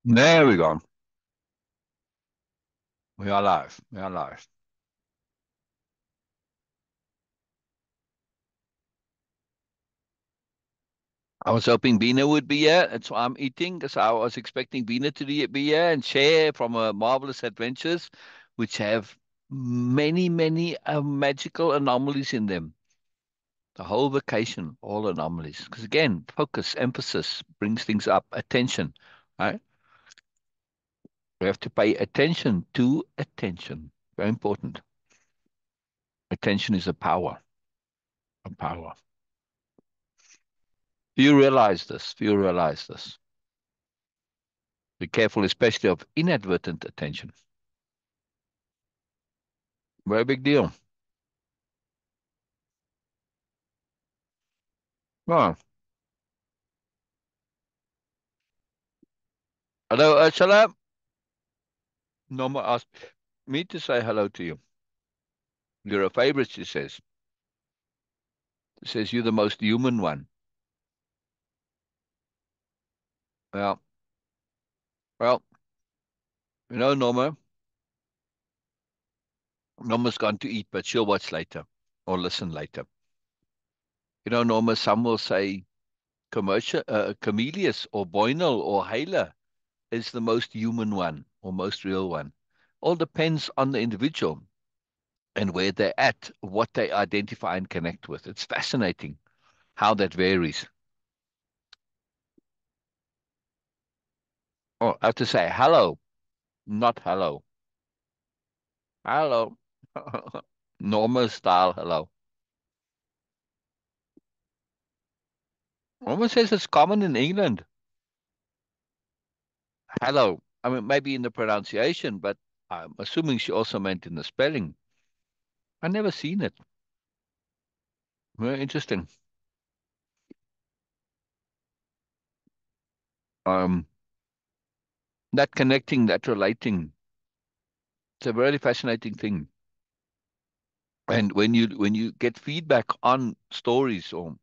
There we go. We are live. We are live. I was hoping Beena would be here. That's why I'm eating, because I was expecting Beena to be here and share from her marvelous adventures, which have many, many magical anomalies in them. The whole vacation, all anomalies. Because again, focus, emphasis brings things up. Attention, right? We have to pay attention to attention. Very important. Attention is a power. A power. Do you realize this? Do you realize this? Be careful, especially of inadvertent attention. Very big deal. Oh, hello, Ursula. Norma asked me to say hello to you. You're a favorite, she says. She says you're the most human one. Well, well, Norma. Norma's gone to eat, but she'll watch later or listen later. Norma, some will say Camelius or Boynal or Haler is the most human one or most real one. All depends on the individual and where they're at, what they identify and connect with. It's fascinating how that varies. Oh, I have to say hello, not hello. Hello. Normal style hello. Normal says it's common in England. Hello. I mean, maybe in the pronunciation, but I'm assuming she also meant in the spelling. I never seen it. Very interesting. Um, that connecting, that relating, it's a very fascinating thing. And when you get feedback on stories or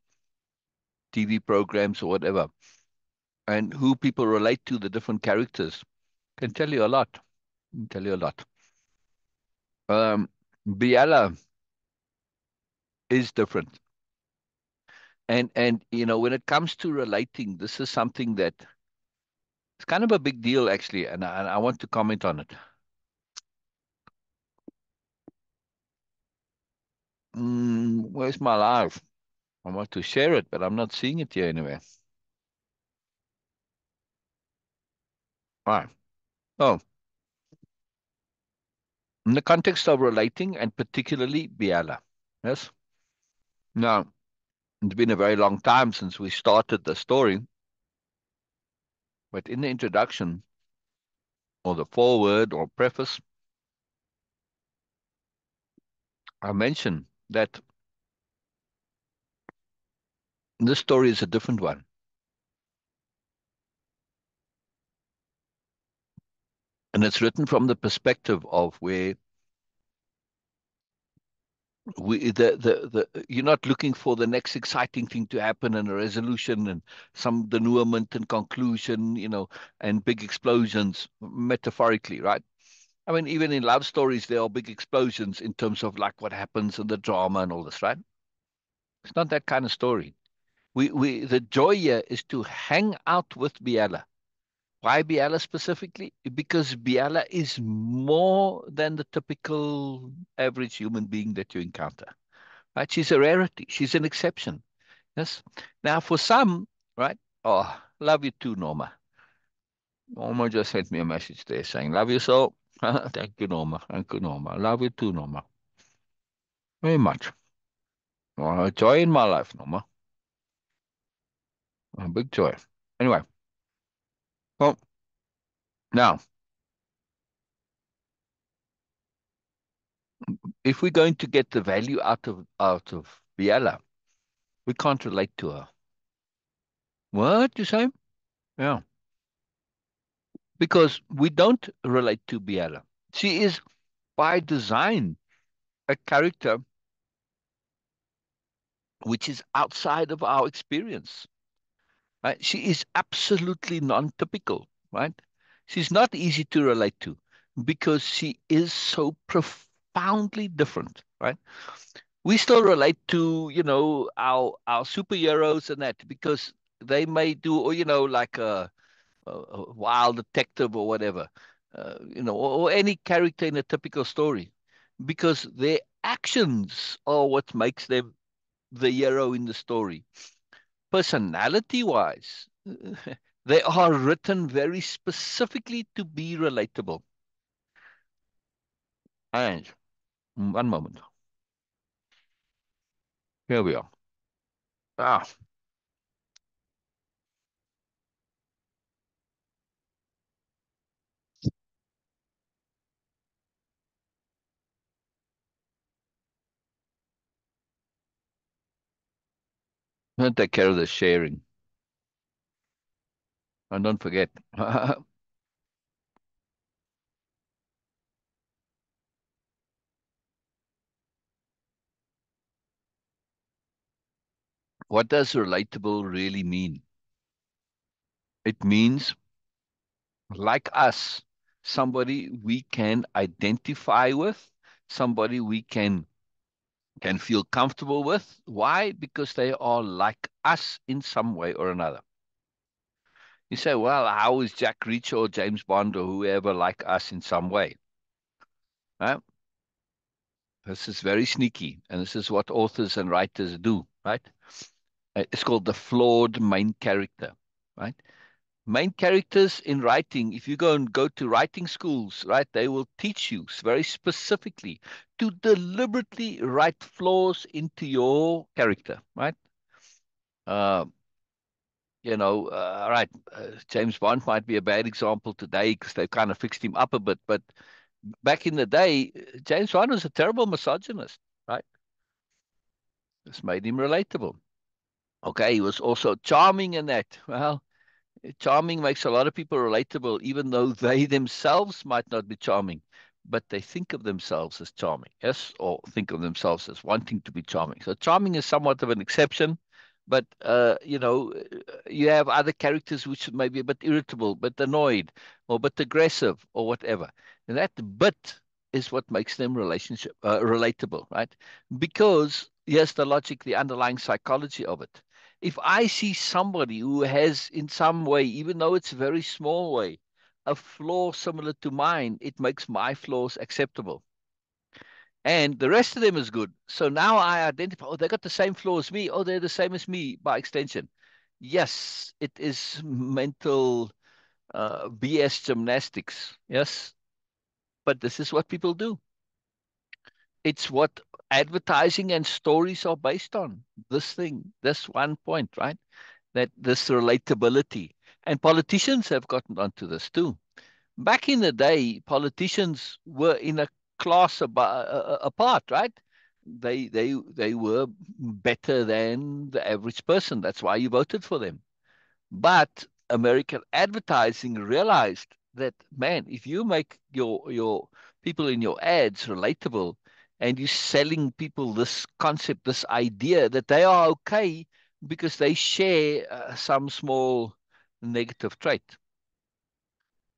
TV programs or whatever, and who people relate to, the different characters, can tell you a lot. Can tell you a lot. Biella is different. And when it comes to relating, this is something that it's kind of a big deal actually, and I want to comment on it. Where's my live? I want to share it, but I'm not seeing it here anywhere. All right. Oh, in the context of relating and particularly Biella. Yes. Now, it's been a very long time since we started the story, but in the introduction or the foreword or preface, I mentioned that this story is a different one. And it's written from the perspective of where you're not looking for the next exciting thing to happen and a resolution and some denouement and conclusion, and big explosions, metaphorically, right? I mean, even in love stories, there are big explosions in terms of like what happens and the drama and all this, right? It's not that kind of story. The joy here is to hang out with Biella. Why Biella specifically? Because Biella is more than the typical average human being that you encounter. Right? She's a rarity. She's an exception. Yes. Now, for some, right? Oh, love you too, Norma. Norma just sent me a message there saying, love you so. Thank you, Norma. Thank you, Norma. Love you too, Norma. Very much. Joy in my life, Norma. A big joy. Anyway, well, now, if we're going to get the value out of Biella, we can't relate to her. What you say? Yeah. Because we don't relate to Biella. She is by design a character which is outside of our experience. Right? She is absolutely non-typical, right? She's not easy to relate to because she is so profoundly different, right? We still relate to, our superheroes and that because they may do, or, like a wild detective or whatever, or any character in a typical story, because their actions are what makes them the hero in the story. Personality-wise, they are written very specifically to be relatable. And one moment. Here we are. Ah, don't take care of the sharing. And don't forget, what does relatable really mean? It means, like us, somebody we can identify with, somebody we can feel comfortable with. Why? Because they are like us in some way or another. You say, well, how is Jack Reacher or James Bond or whoever like us in some way? Right? This is very sneaky, and this is what authors and writers do, right? It's called the flawed main character, right? Main characters in writing, if you go to writing schools, right, they will teach you very specifically to deliberately write flaws into your character, right? Uh, right. James Bond might be a bad example today because they've kind of fixed him up a bit, but back in the day, James Bond was a terrible misogynist, right? This made him relatable. Okay, he was also charming in that. Well, charming makes a lot of people relatable, even though they themselves might not be charming, but they think of themselves as charming, yes, or think of themselves as wanting to be charming. So charming is somewhat of an exception, but you have other characters which may be a bit irritable, but annoyed, or bit aggressive, or whatever. And that bit is what makes them relatable, right? Because here's the logic, the underlying psychology of it. If I see somebody who has, in some way, even though it's a very small way, a flaw similar to mine, it makes my flaws acceptable. And the rest of them is good. So now I identify, oh, they got the same flaw as me. Oh, they're the same as me by extension. Yes, it is mental BS gymnastics. Yes, but this is what people do. It's what advertising and stories are based on. This thing, this one point, right? That this relatability. And politicians have gotten onto this too. Back in the day, politicians were in a class apart, right? They were better than the average person. That's why you voted for them. But American advertising realized that, man, if you make your people in your ads relatable and you're selling people this concept, this idea that they are okay because they share some small negative trait.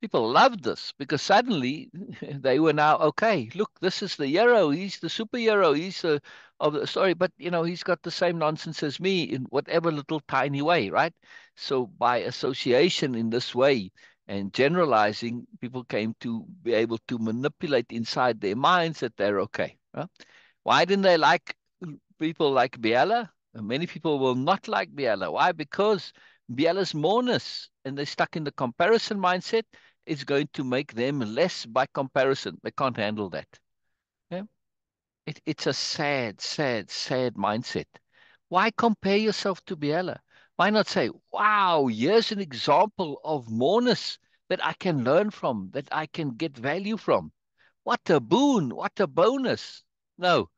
People loved this because suddenly they were now okay. Look, this is the hero. He's the superhero. He's the of the story, but he's got the same nonsense as me in whatever little tiny way, right? So by association in this way and generalizing, people came to be able to manipulate inside their minds that they're okay. Huh? Why didn't they like people like Biella? Many people will not like Biella. Why? Because Biella's moreness, and they're stuck in the comparison mindset, is going to make them less by comparison. They can't handle that. Yeah? It's a sad, sad, sad mindset. Why compare yourself to Biella? Why not say, wow, here's an example of moreness that I can learn from, that I can get value from. What a boon, what a bonus. No,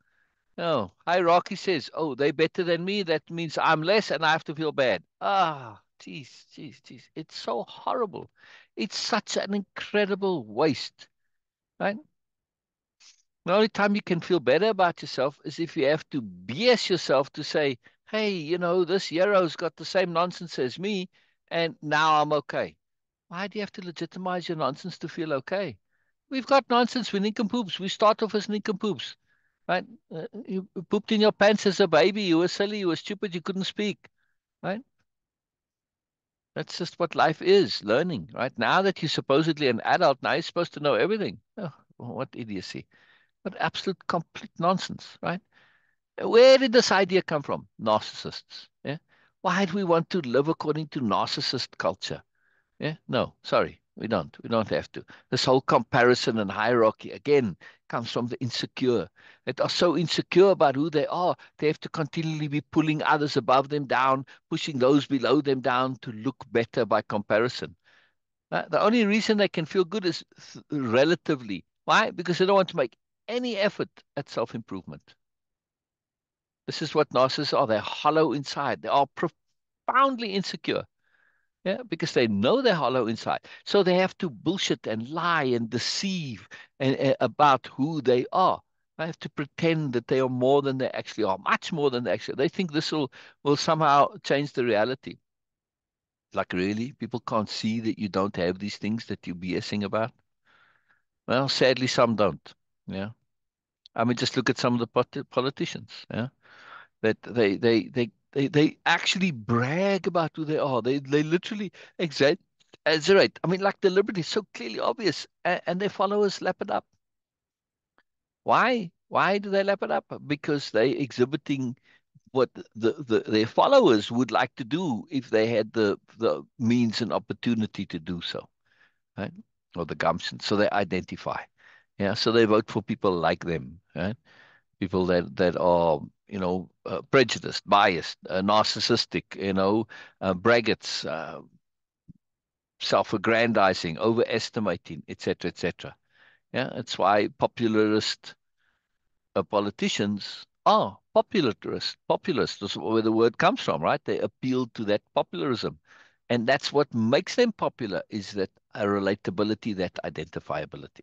no. Hierarchy says, oh, they're better than me. That means I'm less and I have to feel bad. Ah, jeez, jeez, jeez. It's so horrible. It's such an incredible waste, right? The only time you can feel better about yourself is if you have to BS yourself to say, hey, this hero's got the same nonsense as me, and now I'm okay. Why do you have to legitimize your nonsense to feel okay? We've got nonsense. We're nincompoops. We start off as nincompoops, right? You pooped in your pants as a baby. You were silly. You were stupid. You couldn't speak, right? That's just what life is, learning, right? Now that you're supposedly an adult, now you're supposed to know everything. Oh, what idiocy. What absolute complete nonsense, right? Where did this idea come from? Narcissists. Yeah. Why do we want to live according to narcissist culture? Yeah. No, sorry, we don't. We don't have to. This whole comparison and hierarchy again comes from the insecure. They are so insecure about who they are. They have to continually be pulling others above them down, pushing those below them down to look better by comparison. The only reason they can feel good is relatively. Why? Because they don't want to make any effort at self-improvement. This is what narcissists are. They're hollow inside. They are profoundly insecure. Yeah, because they know they're hollow inside. So they have to bullshit and lie and deceive about who they are. They have to pretend that they are more than they actually are, much more than they actually are. They think this will somehow change the reality. Like, really? People can't see that you don't have these things that you're BSing about? Well, sadly, some don't. Yeah. I mean, just look at some of the politicians. Yeah. That they actually brag about who they are. They literally exaggerate. I mean, like the liberty is so clearly obvious, and their followers lap it up. Why? Why do they lap it up? Because they exhibiting what their followers would like to do if they had the means and opportunity to do so, right? Or the gumption. So they identify. Yeah. So they vote for people like them, right? People that are prejudiced, biased, narcissistic, braggarts, self-aggrandizing, overestimating, etc., etc. Yeah, that's why popularist politicians are populist is where the word comes from, right? They appeal to that popularism, and that's what makes them popular, is that relatability, that identifiability.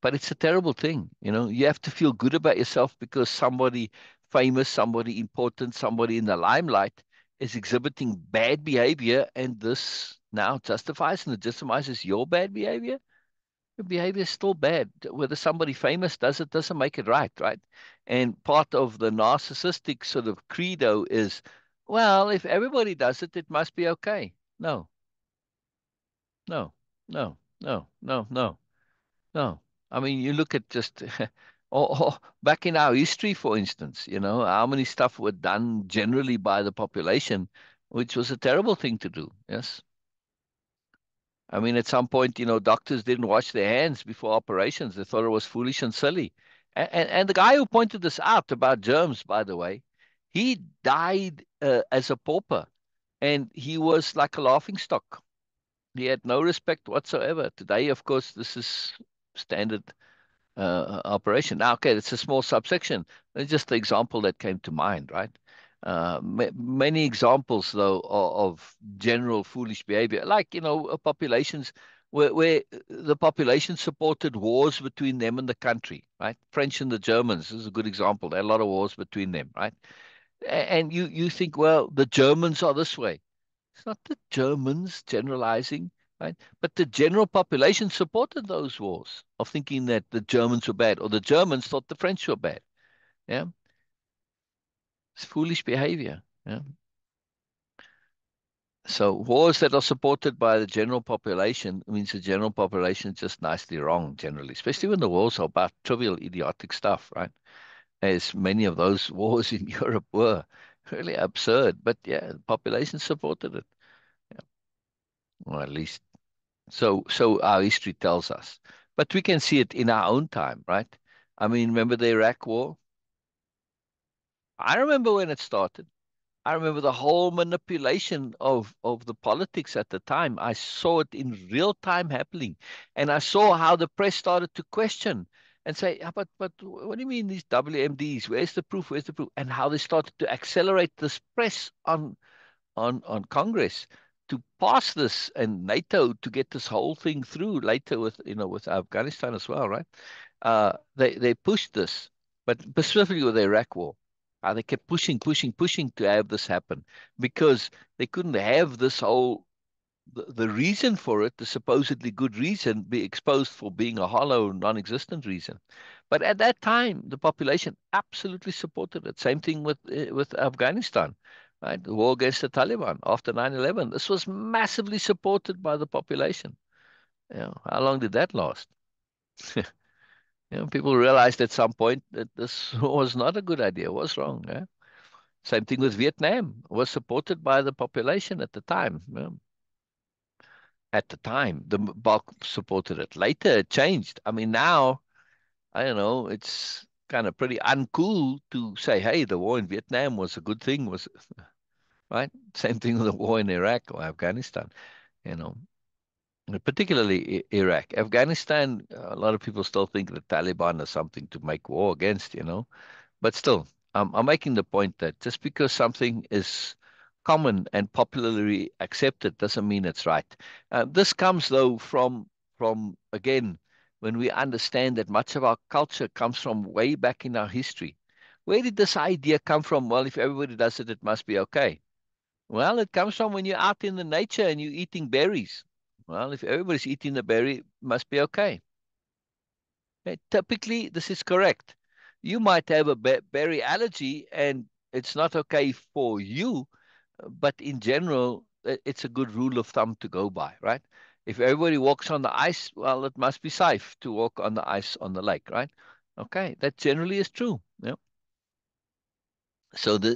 But it's a terrible thing. You have to feel good about yourself because somebody famous, somebody important, somebody in the limelight is exhibiting bad behavior, and this now justifies and legitimizes your bad behavior. Your behavior is still bad. Whether somebody famous does it doesn't make it right, right? And part of the narcissistic sort of credo is, well, if everybody does it, it must be okay. No, no, no, no, no, no. No, I mean, you look at just or back in our history, for instance, how many stuff were done generally by the population, which was a terrible thing to do. Yes. I mean, at some point, doctors didn't wash their hands before operations. They thought it was foolish and silly. And the guy who pointed this out about germs, by the way, he died as a pauper, and he was like a laughing stock. He had no respect whatsoever. Today, of course, this is standard operation. Now, okay, it's a small subsection. It's just the example that came to mind, right? Many examples, though, of general foolish behavior, like, populations where the population supported wars between them and the country, right? French and the Germans is a good example. There are a lot of wars between them, right? And you think, well, the Germans are this way. It's not the Germans generalizing, right? But the general population supported those wars of thinking that the Germans were bad, or the Germans thought the French were bad. Yeah, it's foolish behavior. Yeah. So wars that are supported by the general population means the general population is just nicely wrong generally, especially when the wars are about trivial, idiotic stuff, right? As many of those wars in Europe were really absurd. But yeah, the population supported it. Yeah. Or at least so our history tells us. But we can see it in our own time, right? I mean, remember the Iraq War? I remember when it started. I remember the whole manipulation of the politics at the time. I saw it in real time happening. And I saw how the press started to question and say, "Ah, but what do you mean these WMDs? Where's the proof? Where's the proof?" And how they started to accelerate this press on Congress to pass this, and NATO to get this whole thing through later with with Afghanistan as well, right? They pushed this, but specifically with the Iraq War, they kept pushing, pushing, pushing to have this happen because they couldn't have this whole. the reason for it, the supposedly good reason, be exposed for being a hollow, non-existent reason. But at that time, the population absolutely supported it. Same thing with Afghanistan, right? The war against the Taliban after 9/11. This was massively supported by the population. How long did that last? People realized at some point that this was not a good idea, was wrong. Yeah? Same thing with Vietnam, was supported by the population at the time. Yeah. At the time, the bulk supported it. Later, it changed. I mean, now, I don't know, it's kind of pretty uncool to say, hey, the war in Vietnam was a good thing, was right? Same thing with the war in Iraq or Afghanistan, you know, particularly Iraq. Afghanistan, a lot of people still think the Taliban is something to make war against. But still, I'm making the point that just because something is common and popularly accepted doesn't mean it's right. This comes though from again when we understand that much of our culture comes from way back in our history. Where did this idea come from? Well, if everybody does it, it must be okay. Well, it comes from when you're out in the nature and you're eating berries. Well, if everybody's eating the berry, it must be okay. Typically, this is correct. You might have a berry allergy and it's not okay for you, but in general, it's a good rule of thumb to go by, right? If everybody walks on the ice, well, it must be safe to walk on the ice on the lake, right? Okay, that generally is true. Yeah.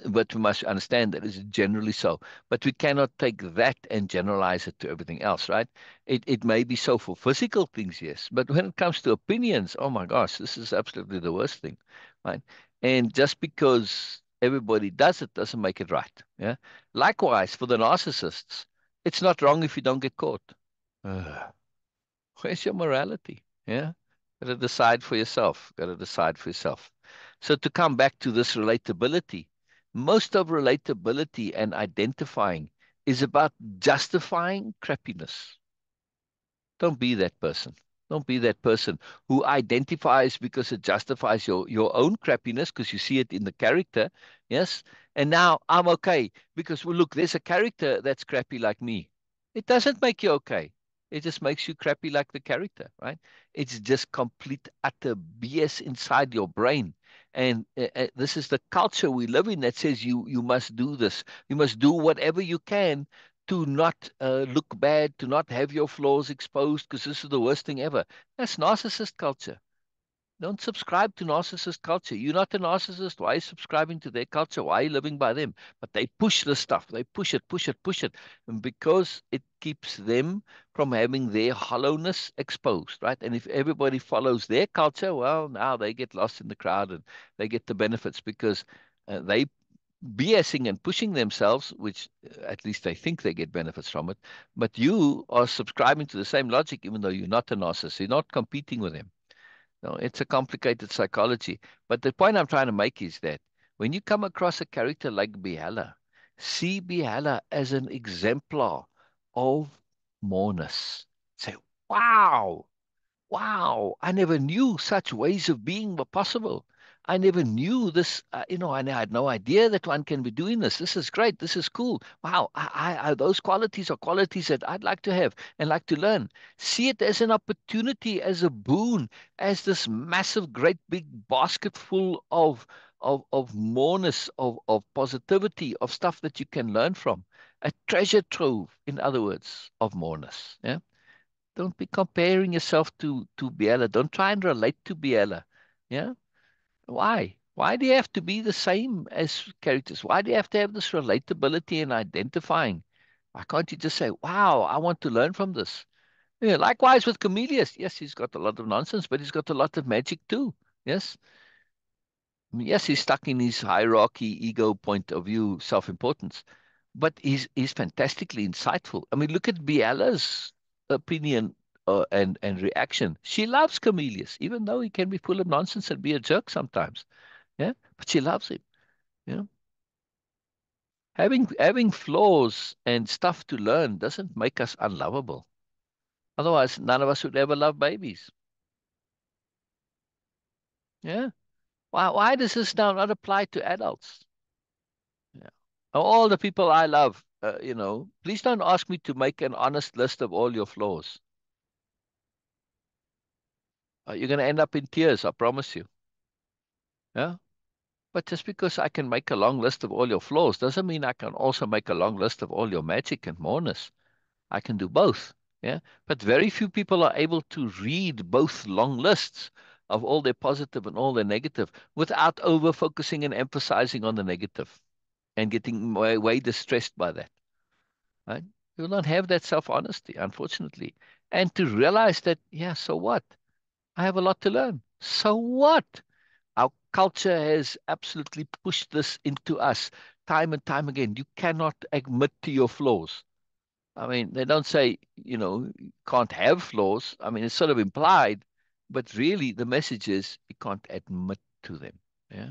But we must understand that it's generally so. But we cannot take that and generalize it to everything else, right? It may be so for physical things, yes. But when it comes to opinions, oh my gosh, this is absolutely the worst thing, right? And just because everybody does it doesn't make it right. Yeah. Likewise, for the narcissists, it's not wrong if you don't get caught. Ugh. Where's your morality? Yeah. Got to decide for yourself. Got to decide for yourself. So to come back to this relatability, most of relatability and identifying is about justifying crappiness. Don't be that person. Don't be that person who identifies because it justifies your own crappiness because you see it in the character. Yes. And now I'm okay because, well, look, there's a character that's crappy like me. It doesn't make you okay. It just makes you crappy like the character, right? It's just complete, utter BS inside your brain. And this is the culture we live in that says you must do this. You must do whatever you can to not look bad, to not have your flaws exposed, because this is the worst thing ever. That's narcissist culture. Don't subscribe to narcissist culture. You're not a narcissist. Why are you subscribing to their culture? Why are you living by them? But they push this stuff. They push it, push it, push it. And because it keeps them from having their hollowness exposed, right? And if everybody follows their culture, well, now they get lost in the crowd and they get the benefits because they BSing and pushing themselves, which at least they think they get benefits from it, but you are subscribing to the same logic, even though you're not a narcissist. You're not competing with them. No, it's a complicated psychology. But the point I'm trying to make is that when you come across a character like Biella, see Biella as an exemplar of moreness. Say, wow, wow, I never knew such ways of being were possible. I never knew this, I had no idea that one can be doing this. This is great. This is cool. Wow, those qualities are qualities that I'd like to have and like to learn. See it as an opportunity, as a boon, as this massive, great big basket full of moreness, of positivity, of stuff that you can learn from. A treasure trove, in other words, of moreness. Yeah. Don't be comparing yourself to Biella. Don't try and relate to Biella. Yeah? Why? Why do you have to be the same as characters? Why do you have to have this relatability and identifying? Why can't you just say, wow, I want to learn from this? Yeah, likewise with Chameleus. Yes, he's got a lot of nonsense, but he's got a lot of magic too. Yes. Yes, he's stuck in his hierarchy, ego point of view, self-importance, but he's fantastically insightful. I mean, look at Biella's opinion and reaction. She loves Chameleus, even though he can be full of nonsense and be a jerk sometimes. Yeah, but she loves him. You know, having flaws and stuff to learn doesn't make us unlovable. Otherwise, none of us would ever love babies. Yeah. Why does this now not apply to adults? Yeah. All the people I love please don't ask me to make an honest list of all your flaws. You're going to end up in tears, I promise you. Yeah. But just because I can make a long list of all your flaws doesn't mean I can also make a long list of all your magic and moreness. I can do both. Yeah. But very few people are able to read both long lists of all their positive and all their negative without over focusing and emphasizing on the negative and getting way distressed by that. Right? You will not have that self honesty, unfortunately. And to realize that, yeah, so what? I have a lot to learn. So what? Our culture has absolutely pushed this into us time and time again. You cannot admit to your flaws. I mean, they don't say, you can't have flaws. I mean, it's sort of implied, but really the message is you can't admit to them. Yeah.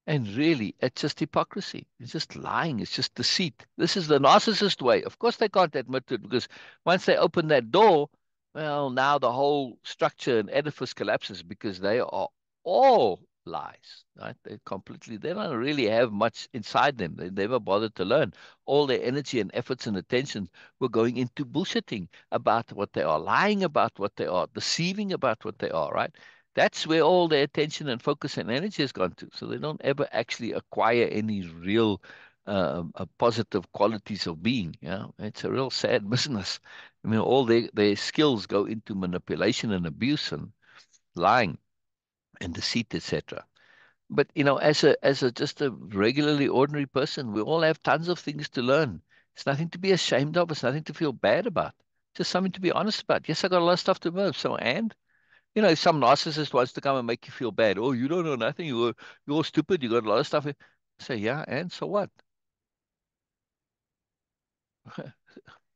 And really, it's just hypocrisy. It's just lying. It's just deceit. This is the narcissist way. Of course, they can't admit to it because once they open that door, well, now the whole structure and edifice collapses because they are all lies, right? They don't really have much inside them. They never bothered to learn. All their energy and efforts and attention were going into bullshitting about what they are, lying about what they are, deceiving about what they are, right? That's where all their attention and focus and energy has gone to. So they don't ever actually acquire any real positive qualities of being. Yeah, it's a real sad business. I mean, all their skills go into manipulation and abuse and lying and deceit, etc. But as a just a regularly ordinary person, we all have tons of things to learn. It's nothing to be ashamed of. It's nothing to feel bad about. Just something to be honest about. Yes, I got a lot of stuff to learn. So if some narcissist wants to come and make you feel bad, oh, you don't know nothing, you're stupid, you got a lot of stuff. Say, yeah, and so what?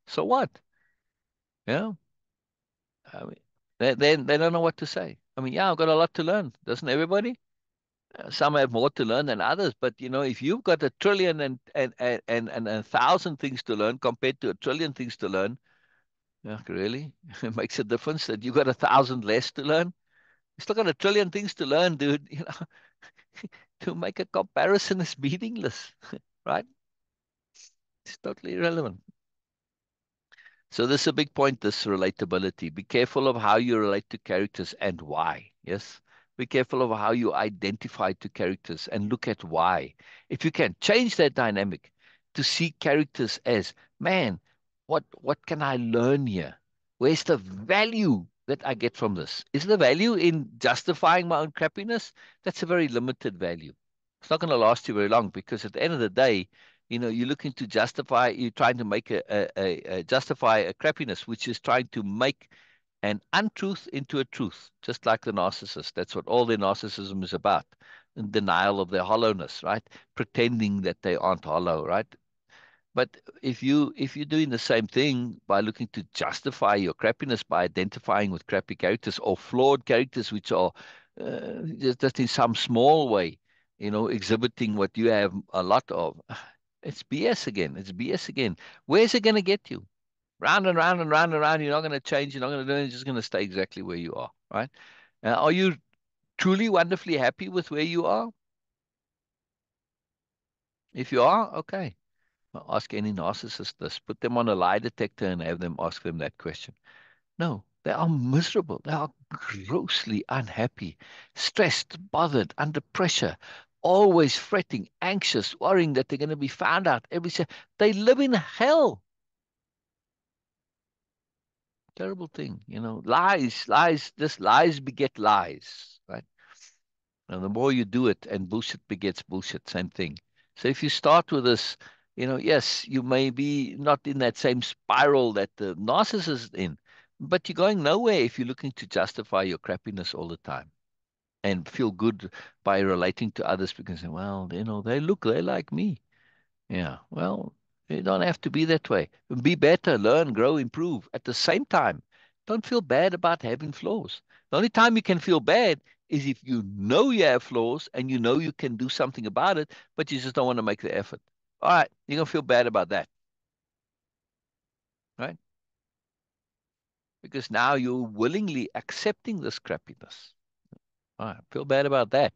So what? Yeah. I mean, they don't know what to say. I mean, yeah, I've got a lot to learn. Doesn't everybody? Some have more to learn than others, but if you've got a trillion and 1,000 things to learn compared to a trillion things to learn, yeah, really, it makes a difference that you got 1,000 less to learn. You still got a trillion things to learn, dude. To make a comparison is meaningless, right? It's totally irrelevant. So this is a big point, this relatability. Be careful of how you relate to characters and why. Yes. Be careful of how you identify to characters and look at why. If you can change that dynamic to see characters as, man, what can I learn here? Where's the value that I get from this? Is the value in justifying my own crappiness? That's a very limited value. It's not going to last you very long because at the end of the day, you're looking to justify, you're trying to make justify a crappiness, which is trying to make an untruth into a truth, just like the narcissist. That's what all their narcissism is about. And denial of their hollowness, right? Pretending that they aren't hollow, right? But if you're doing the same thing by looking to justify your crappiness by identifying with crappy characters or flawed characters, which are just in some small way, exhibiting what you have a lot of, it's BS again. It's BS again. Where's it going to get you? Round and round and round and round. You're not going to change. You're not going to do it. You're just going to stay exactly where you are, right? Are you truly wonderfully happy with where you are? If you are, okay. Ask any narcissist this. Put them on a lie detector and have them ask them that question. No, they are miserable. They are grossly unhappy, stressed, bothered, under pressure, always fretting, anxious, worrying that they're going to be found out every second. They live in hell. Terrible thing, lies, lies, this lies beget lies, right? And the more you do it, and bullshit begets bullshit, same thing. So if you start with this, yes, you may be not in that same spiral that the narcissist is in, but you're going nowhere if you're looking to justify your crappiness all the time and feel good by relating to others because, well, they like me. Yeah, well, you don't have to be that way. Be better, learn, grow, improve at the same time. Don't feel bad about having flaws. The only time you can feel bad is if you know you have flaws and you know you can do something about it, but you just don't want to make the effort. All right, you're going to feel bad about that, right? Because now you're willingly accepting this crappiness. All right, feel bad about that.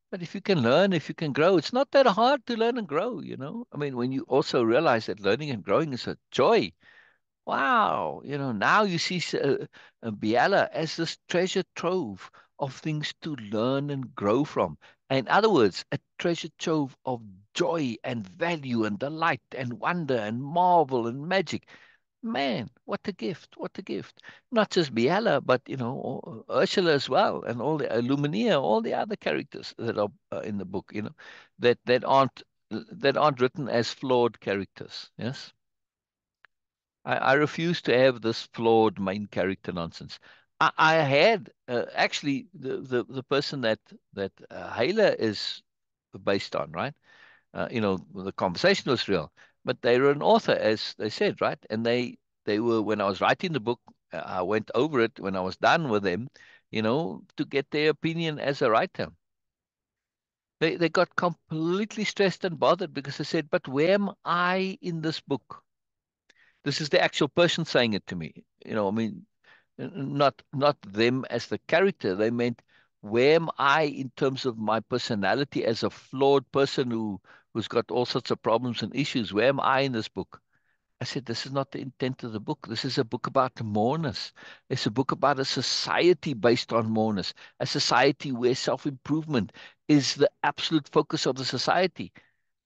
But if you can learn, if you can grow, it's not that hard to learn and grow, you know? I mean, when you also realize that learning and growing is a joy, wow, you know, now you see Biella as this treasure trove of things to learn and grow from. In other words, a treasure trove of joy and value and delight and wonder and marvel and magic. Man, what a gift! What a gift! Not just Biella, but you know Ursula as well, and all the Luminia, all the other characters that are in the book. You know, that aren't written as flawed characters. Yes, I refuse to have this flawed main character nonsense. I had actually the person that Hela is based on, right? You know, the conversation was real, but they were an author, as they said, right? And they were when I was writing the book, I went over it when I was done with them, you know, to get their opinion as a writer. They got completely stressed and bothered because they said, "But where am I in this book?" This is the actual person saying it to me. You know, I mean, not them as the character. They meant, where am I in terms of my personality as a flawed person who's got all sorts of problems and issues? Where am I in this book? I said, this is not the intent of the book. This is a book about moreness. It's a book about a society based on moreness, a society where self-improvement is the absolute focus of the society.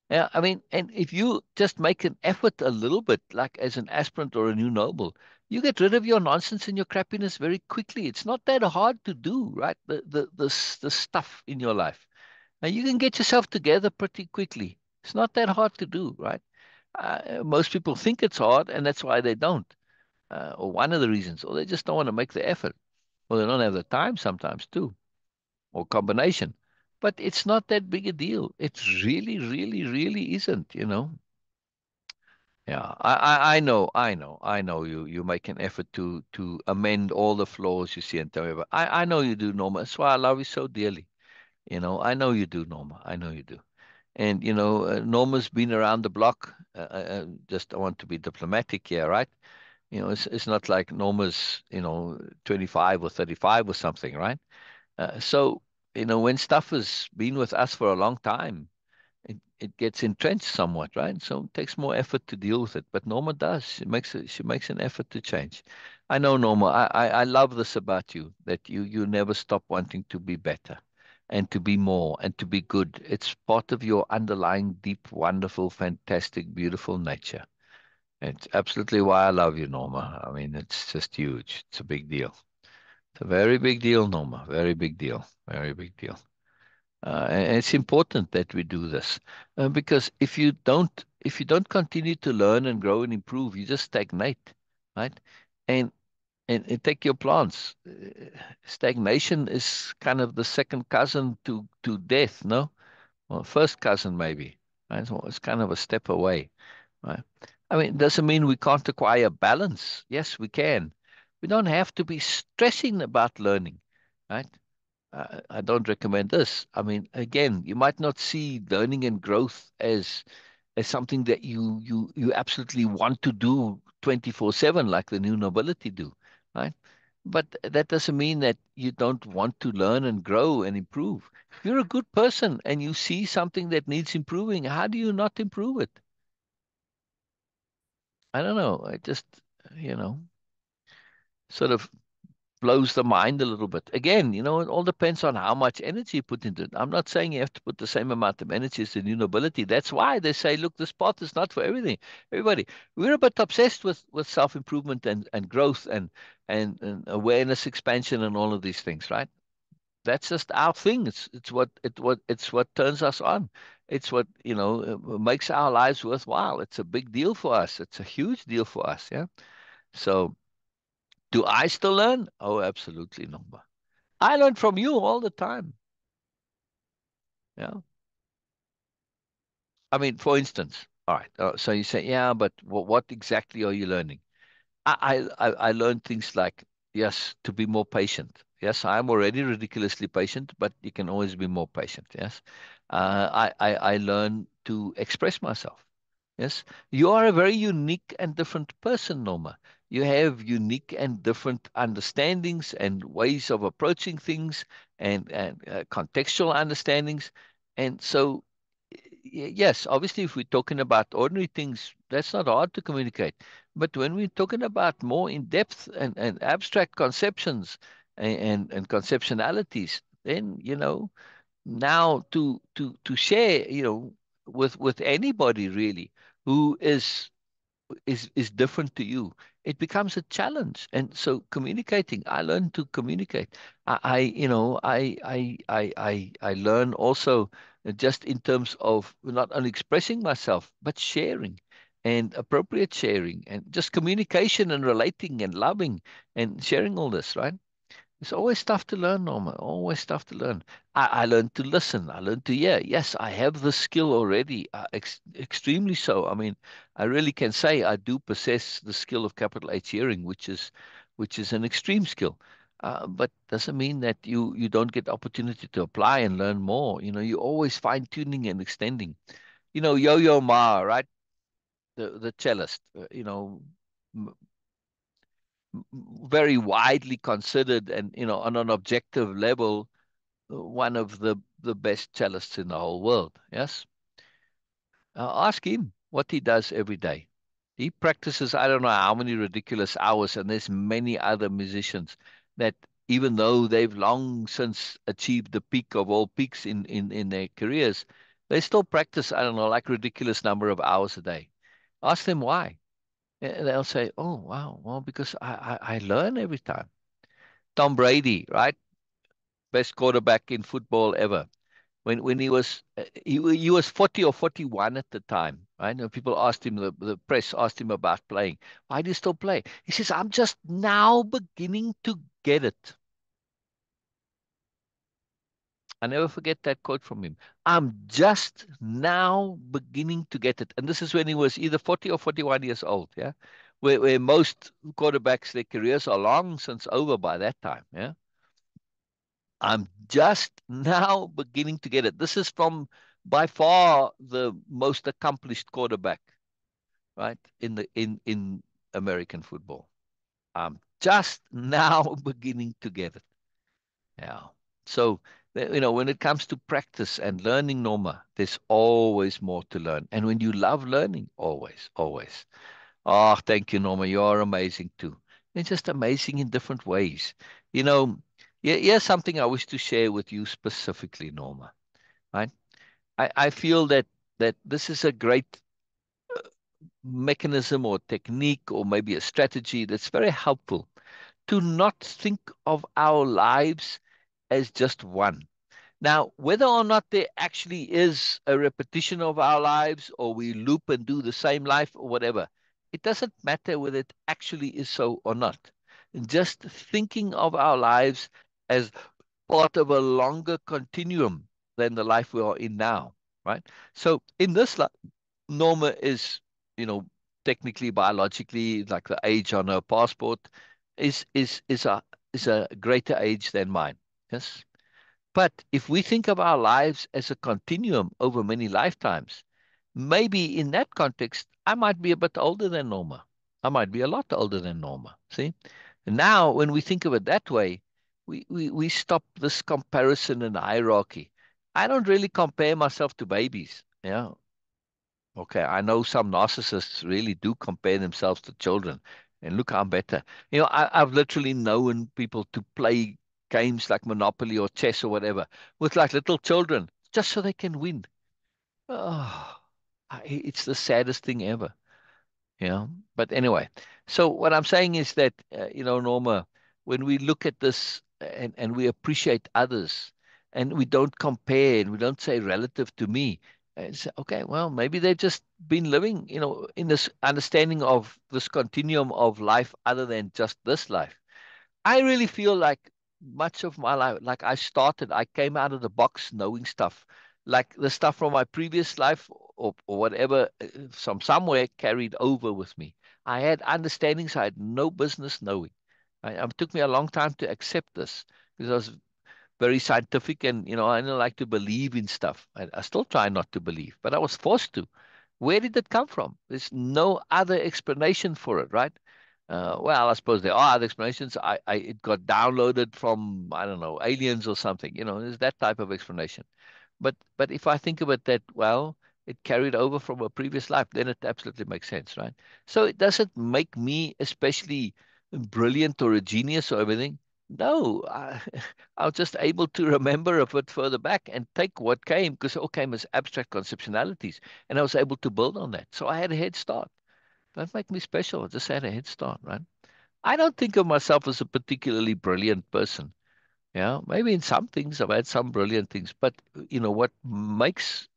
Yeah, I mean, and if you just make an effort a little bit, like as an aspirant or a new noble, you get rid of your nonsense and your crappiness very quickly. It's not that hard to do, right? The stuff in your life, and you can get yourself together pretty quickly. It's not that hard to do, right? Most people think it's hard, and that's why they don't, or one of the reasons, or they just don't want to make the effort, or they don't have the time sometimes too, or combination. But it's not that big a deal. It really, really, really isn't, you know. Yeah, I know you make an effort to amend all the flaws you see and tell me about. I know you do, Norma. That's why I love you so dearly. You know, I know you do, Norma. I know you do. And you know, Norma's been around the block. Just I want to be diplomatic here, right? You know, it's not like Norma's 25 or 35 or something, right? So you know, when stuff has been with us for a long time, it gets entrenched somewhat, right? So it takes more effort to deal with it. But Norma does. She makes an effort to change. I know, Norma. I love this about you, that you never stop wanting to be better and to be more and to be good. It's part of your underlying deep, wonderful, fantastic, beautiful nature. It's absolutely why I love you, Norma. I mean, it's just huge. It's a big deal. It's a very big deal, Norma. Very big deal. Very big deal. And it's important that we do this because if you don't continue to learn and grow and improve, you just stagnate, right? And and take your plants. Stagnation is kind of the second cousin to death, no? Well, first cousin maybe. Right? So it's kind of a step away, right? I mean, it doesn't mean we can't acquire balance. Yes, we can. We don't have to be stressing about learning, right? I don't recommend this. I mean, again, you might not see learning and growth as something that you absolutely want to do 24/7 like the new nobility do, right? But that doesn't mean that you don't want to learn and grow and improve. If you're a good person and you see something that needs improving, how do you not improve it? I don't know. I just, you know, sort of blows the mind a little bit. Again, it all depends on how much energy you put into it. I'm not saying you have to put the same amount of energy as the new nobility. That's why they say, look, this path is not for everything. Everybody, we're a bit obsessed with self-improvement and growth and awareness expansion and all of these things, right? That's just our thing. It's what turns us on. It's what makes our lives worthwhile. It's a big deal for us. It's a huge deal for us. Yeah. So do I still learn? Oh, absolutely, Nomba. I learn from you all the time. Yeah. I mean, for instance, all right. So you say, yeah, but what exactly are you learning? I learned things like, yes, to be more patient. Yes, I'm already ridiculously patient, but you can always be more patient. Yes. I learn to express myself. Yes. You are a very unique and different person, Norma. You have unique and different understandings and ways of approaching things, and contextual understandings. And so, yes, obviously, if we're talking about ordinary things, that's not hard to communicate. But when we're talking about more in-depth and abstract conceptions and conceptionalities, then, now to share, with anybody really who is different to you, it becomes a challenge. And so communicating, I learned to communicate. I you know I learn also, just in terms of not only expressing myself but sharing, and appropriate sharing, and just communication and relating and loving and sharing all this, right? There's always stuff to learn, Norma. Always stuff to learn. I learned to listen. I learned to hear. Yes, I have the skill already, extremely so. I mean, I really can say I do possess the skill of capital H hearing, which is an extreme skill. But doesn't mean that you don't get opportunity to apply and learn more. You always fine tuning and extending. Yo-Yo Ma, right? The cellist. Very widely considered, and on an objective level, one of the best cellists in the whole world. Yes. Ask him what he does every day. He practices, I don't know how many ridiculous hours, and there's many other musicians that, even though they've long since achieved the peak of all peaks in their careers, they still practice, I don't know, like ridiculous number of hours a day. Ask them why. And they'll say, oh, wow, well, because I learn every time. Tom Brady, right? Best quarterback in football ever. When he was 40 or 41 at the time, right? And people asked him, the press asked him about playing. Why do you still play? He says, I'm just now beginning to get it. I never forget that quote from him. I'm just now beginning to get it. And this is when he was either 40 or 41 years old, yeah? Where most quarterbacks, their careers are long since over by that time, yeah? I'm just now beginning to get it. This is from by far the most accomplished quarterback, right? In American football. I'm just now beginning to get it. Yeah. So, when it comes to practice and learning, Norma, there's always more to learn. And when you love learning, always, always. Oh, thank you, Norma. You are amazing too. It's just amazing in different ways. You know, here's something I wish to share with you specifically, Norma. Right? I feel that this is a great mechanism or technique or maybe a strategy that's very helpful to not think of our lives as just one. Now, whether or not there actually is a repetition of our lives, or we loop and do the same life or whatever, it doesn't matter whether it actually is so or not. Just thinking of our lives as part of a longer continuum than the life we are in now, right? So in this life, Norma is, you know, technically, biologically, like the age on her passport is a greater age than mine. Yes. But if we think of our lives as a continuum over many lifetimes, maybe in that context, I might be a bit older than Norma. I might be a lot older than Norma. See? And now, when we think of it that way, we stop this comparison and hierarchy. I don't really compare myself to babies. Yeah. Okay. I know some narcissists really do compare themselves to children. And look, I'm better. I've literally known people to play games like Monopoly or chess or whatever with like little children just so they can win. Oh, it's the saddest thing ever. But anyway, so what I'm saying is that, Norma, when we look at this and we appreciate others, and we don't compare and we don't say relative to me, and say, okay, well, maybe they've just been living, in this understanding of this continuum of life other than just this life. I really feel like much of my life, like I came out of the box knowing stuff, like the stuff from my previous life, or whatever, from somewhere carried over with me. I had understandings I had no business knowing. It took me a long time to accept this because I was very scientific, and, I don't like to believe in stuff. I still try not to believe, but I was forced to. Where did it come from? There's no other explanation for it, right? Well, I suppose there are other explanations. It got downloaded from, I don't know, aliens or something. There's that type of explanation. But if I think about that, well, it carried over from a previous life, then it absolutely makes sense, right? So it doesn't make me especially brilliant or a genius or everything. No, I was just able to remember a bit further back and take what came, because it all came as abstract conceptualities, and I was able to build on that. So I had a head start. Don't make me special. I just had a head start, right? I don't think of myself as a particularly brilliant person. Yeah, maybe in some things I've had some brilliant things, but what makes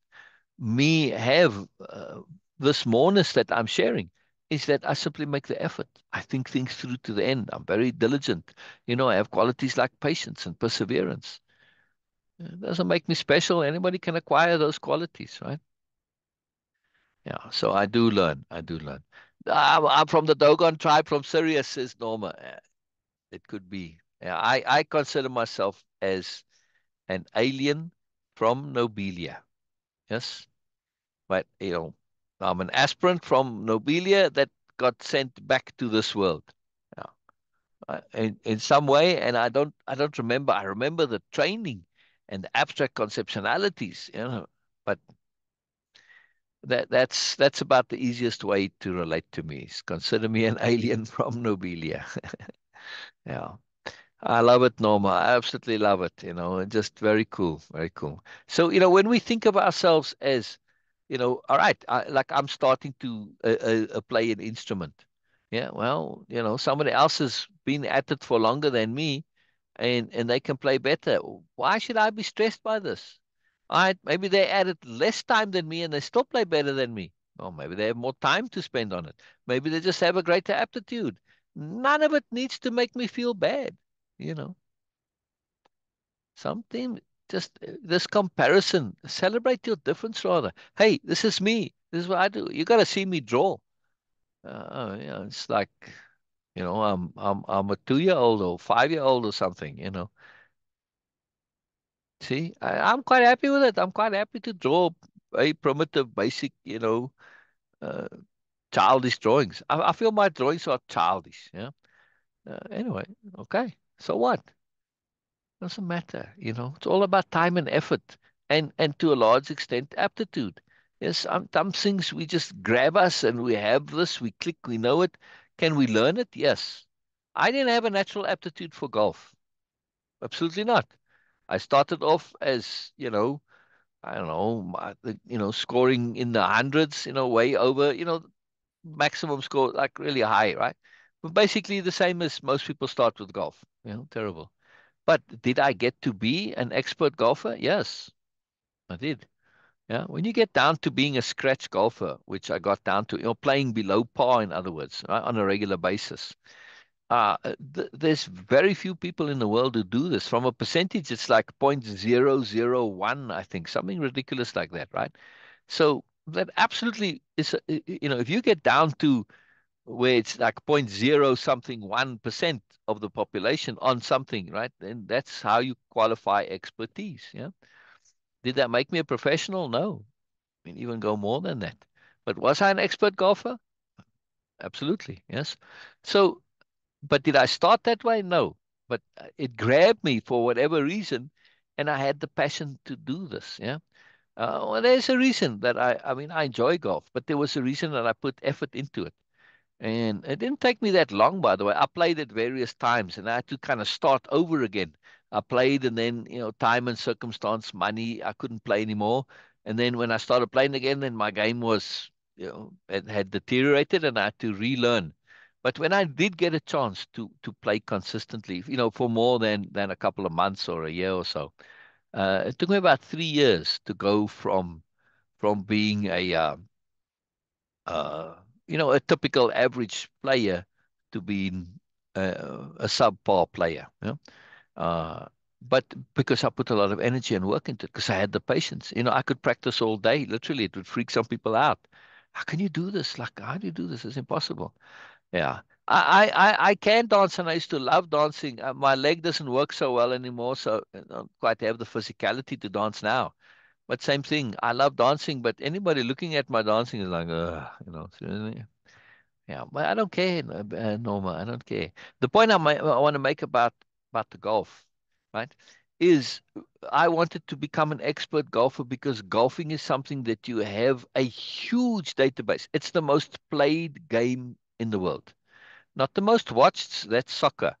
me have this moreness that I'm sharing is that I simply make the effort. I think things through to the end. I'm very diligent. I have qualities like patience and perseverance. It doesn't make me special. Anybody can acquire those qualities, right? Yeah. So I do learn. I do learn. I'm from the Dogon tribe from Syria, says Norma. It could be. Yeah, I consider myself as an alien from Nobelia. Yes. But, I'm an aspirant from Nobelia that got sent back to this world. Yeah. In some way, and I don't remember. I remember the training and the abstract conceptualities, but that's about the easiest way to relate to me. Is consider me an alien from Nobelia. Yeah. I love it, Norma. I absolutely love it. Just very cool, very cool. So, when we think of ourselves as, all right, like I'm starting to play an instrument. Yeah, well, somebody else has been at it for longer than me, and they can play better. Why should I be stressed by this? Maybe they added less time than me and they still play better than me. Or maybe they have more time to spend on it. Maybe they just have a greater aptitude. None of it needs to make me feel bad. You know, something just this comparison. Celebrate your difference rather. Hey, this is me. This is what I do. You got to see me draw. It's like, I'm a 2-year old or 5-year old or something. See, I'm quite happy with it. I'm quite happy to draw a primitive, basic, uh, childish drawings. I feel my drawings are childish. Yeah. Anyway, okay. So what? Doesn't matter. It's all about time and effort, and to a large extent, aptitude. Yes, some things we just grab us and we have this, we click, we know it. Can we learn it? Yes. I didn't have a natural aptitude for golf. Absolutely not. I started off as, I don't know, scoring in the hundreds, way over, maximum score, like really high, right? But basically the same as most people start with golf, terrible. But did I get to be an expert golfer? Yes, I did. Yeah. When you get down to being a scratch golfer, which I got down to, playing below par, in other words, right, on a regular basis, there's very few people in the world who do this. From a percentage, it's like 0.001, I think, something ridiculous like that, right? So that absolutely is, if you get down to where it's like point zero something 1% of the population on something, right? Then that's how you qualify expertise. Yeah. Did that make me a professional? No. I mean, even go more than that. But was I an expert golfer? Absolutely. Yes. So, but did I start that way? No. But it grabbed me for whatever reason, and I had the passion to do this. Yeah. Well, there's a reason that I mean, I enjoy golf, but there was a reason that I put effort into it. And it didn't take me that long, by the way. I played it various times and I had to kind of start over again. I played and then, time and circumstance, money, I couldn't play anymore. And then when I started playing again, then my game was, it had deteriorated and I had to relearn. But when I did get a chance to play consistently, for more than a couple of months or a year or so, it took me about 3 years to go from being uh, a typical average player to being a subpar player. Uh, but because I put a lot of energy and work into it, because I had the patience, I could practice all day. Literally, it would freak some people out. How can you do this? Like, how do you do this? It's impossible. Yeah. I can dance and I used to love dancing. My leg doesn't work so well anymore, so I don't quite have the physicality to dance now. But same thing. I love dancing, but anybody looking at my dancing is like, seriously? Yeah, but I don't care, Norma. I don't care. The point I want to make about the golf, right, is I wanted to become an expert golfer because golfing is something that you have a huge database. It's the most played game in the world. Not the most watched, that's soccer.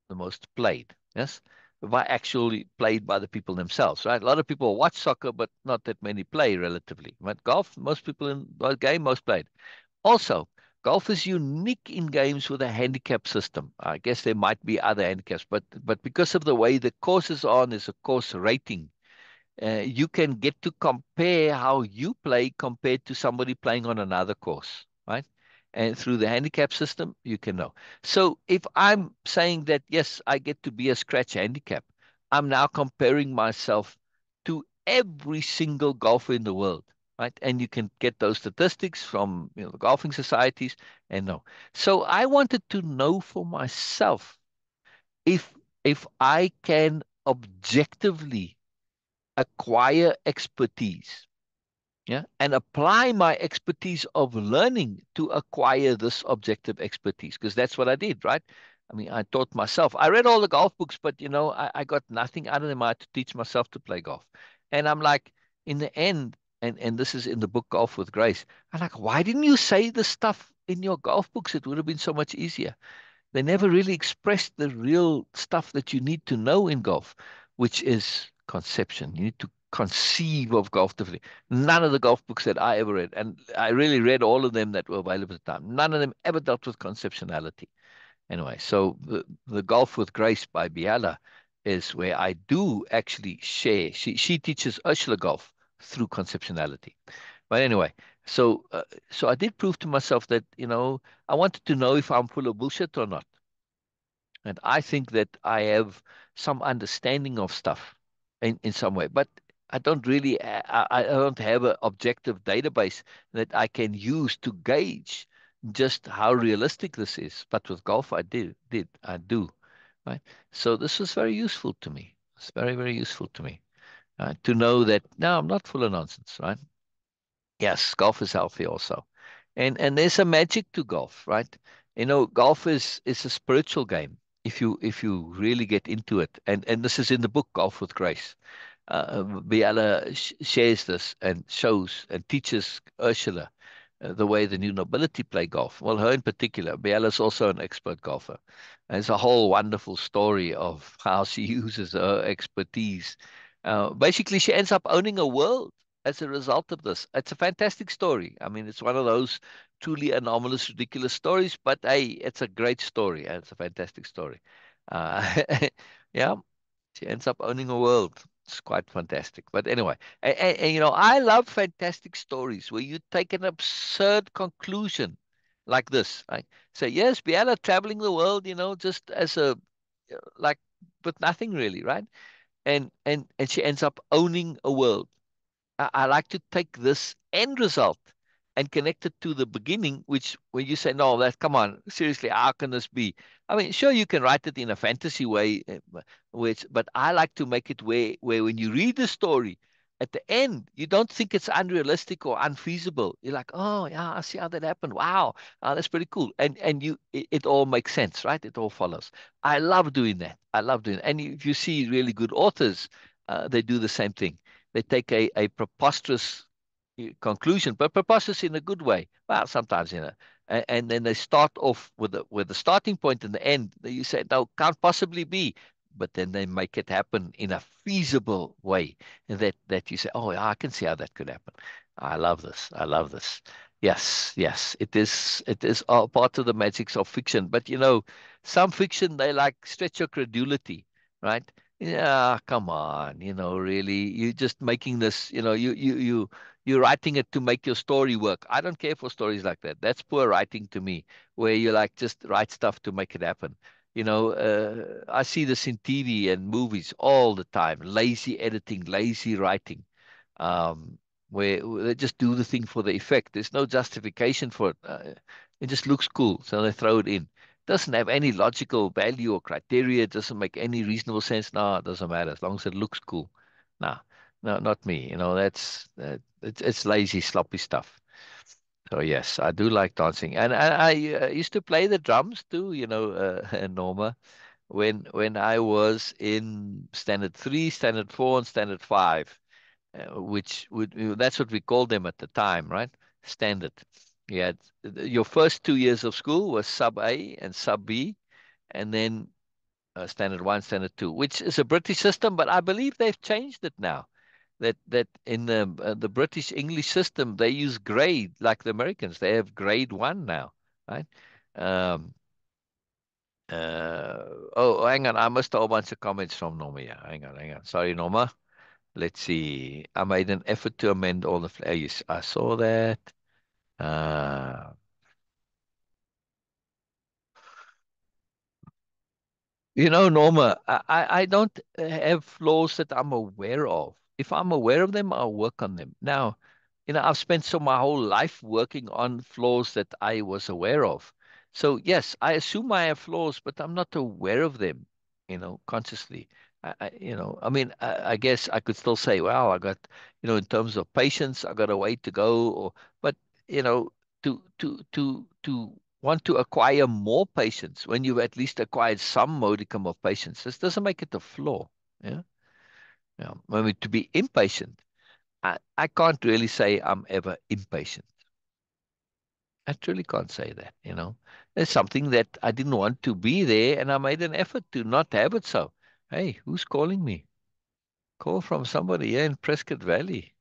The most played, yes, by actually played by the people themselves, right? A lot of people watch soccer, but not that many play relatively. But golf, most people in the game, most played. Also, golf is unique in games with a handicap system. I guess there might be other handicaps, but because of the way the courses are, there's a course rating. You can get to compare how you play compared to somebody playing on another course, right? And through the handicap system, you can know. So if I'm saying that, yes, I get to be a scratch handicap, I'm now comparing myself to every single golfer in the world, right? And you can get those statistics from, the golfing societies and know. So I wanted to know for myself if if I can objectively acquire expertise, yeah, and apply my expertise of learning to acquire this objective expertise, because that's what I did, right? I mean, I taught myself. I read all the golf books, but I got nothing out of them. I had to teach myself to play golf. And I'm like, in the end, and this is in the book Golf with Grace, I'm like, why didn't you say the stuff in your golf books? It would have been so much easier. They never really expressed the real stuff that you need to know in golf, which is conception. You need to conceive of golf differently. None of the golf books that I ever read, and I really read all of them that were available at the time, none of them ever dealt with conceptuality. Anyway, so the Golf with Grace by Biella is where I do actually share. She teaches Ursula golf through conceptuality. But anyway, so I did prove to myself that, I wanted to know if I'm full of bullshit or not. And I think that I have some understanding of stuff in some way, but I don't really, I don't have an objective database that I can use to gauge just how realistic this is. But with golf, I do, right? So this was very useful to me. It's very, very useful to me, to know that, no, I'm not full of nonsense, right? Yes, golf is healthy also. And there's a magic to golf, right? Golf is a spiritual game if you really get into it. And this is in the book Golf with Grace. Biella shares this and shows and teaches Ursula the way the new nobility play golf. Well, her in particular. Biella's also an expert golfer. And it's a whole wonderful story of how she uses her expertise. Basically, she ends up owning a world as a result of this. It's a fantastic story. I mean, it's one of those truly anomalous, ridiculous stories, but hey, it's a great story and it's a fantastic story. Uh, yeah, she ends up owning a world. It's quite fantastic. But anyway, I love fantastic stories where you take an absurd conclusion like this. Right? So yes, Biella traveling the world, just as like with nothing really, right? And she ends up owning a world. I like to take this end result and connect it to the beginning, which when you say, no, come on, seriously, how can this be? I mean, sure, you can write it in a fantasy way, but I like to make it where when you read the story, at the end, you don't think it's unrealistic or unfeasible. You're like, oh, yeah, I see how that happened. Wow, that's pretty cool. And it all makes sense, right? It all follows. I love doing that. I love doing it. And if you see really good authors, they do the same thing. They take a preposterous conclusion, but preposterous in a good way. Well, sometimes, and then they start off with the starting point and the end. You say, no, can't possibly be. But then they make it happen in a feasible way that you say, oh, yeah, I can see how that could happen. I love this. I love this. Yes, yes, it is. It is all part of the magics of fiction. But some fiction they like stretch your credulity, right? Yeah, come on, really, you're just making this, you're writing it to make your story work. I don't care for stories like that. That's poor writing to me, where you like just write stuff to make it happen. I see this in TV and movies all the time. Lazy editing, lazy writing, where they just do the thing for the effect. There's no justification for it. It just looks cool, so they throw it in. Doesn't have any logical value or criteria. It doesn't make any reasonable sense. No, it doesn't matter as long as it looks cool. No, no, not me. That's it's lazy, sloppy stuff. So yes, I do like dancing, and I used to play the drums too. Norma, when I was in standard three, standard four, and standard five, which would that's what we called them at the time, right? Standard. You had your first 2 years of school was sub A and sub B, and then standard one, standard two, which is a British system, but I believe they've changed it now. That in the British English system they use grade like the Americans. They have grade one now, right? Um, hang on, I missed a whole bunch of comments from Norma. Yeah, hang on. Sorry, Norma. Let's see. I made an effort to amend all the. Yes, I saw that. Uh, Norma, I don't have flaws that I'm aware of. If I'm aware of them, I'll work on them. Now, I've spent my whole life working on flaws that I was aware of. So yes, I assume I have flaws, but I'm not aware of them, consciously. I mean, I guess I could still say, well, I got, in terms of patience, I got a way to go, but, you know, to want to acquire more patience when you've at least acquired some modicum of patience. This doesn't make it a flaw. Yeah. Yeah. I mean, to be impatient, I can't really say I'm ever impatient. I truly can't say that, There's something that I didn't want to be there and I made an effort to not have it so. Hey, who's calling me? Call from somebody here in Prescott Valley.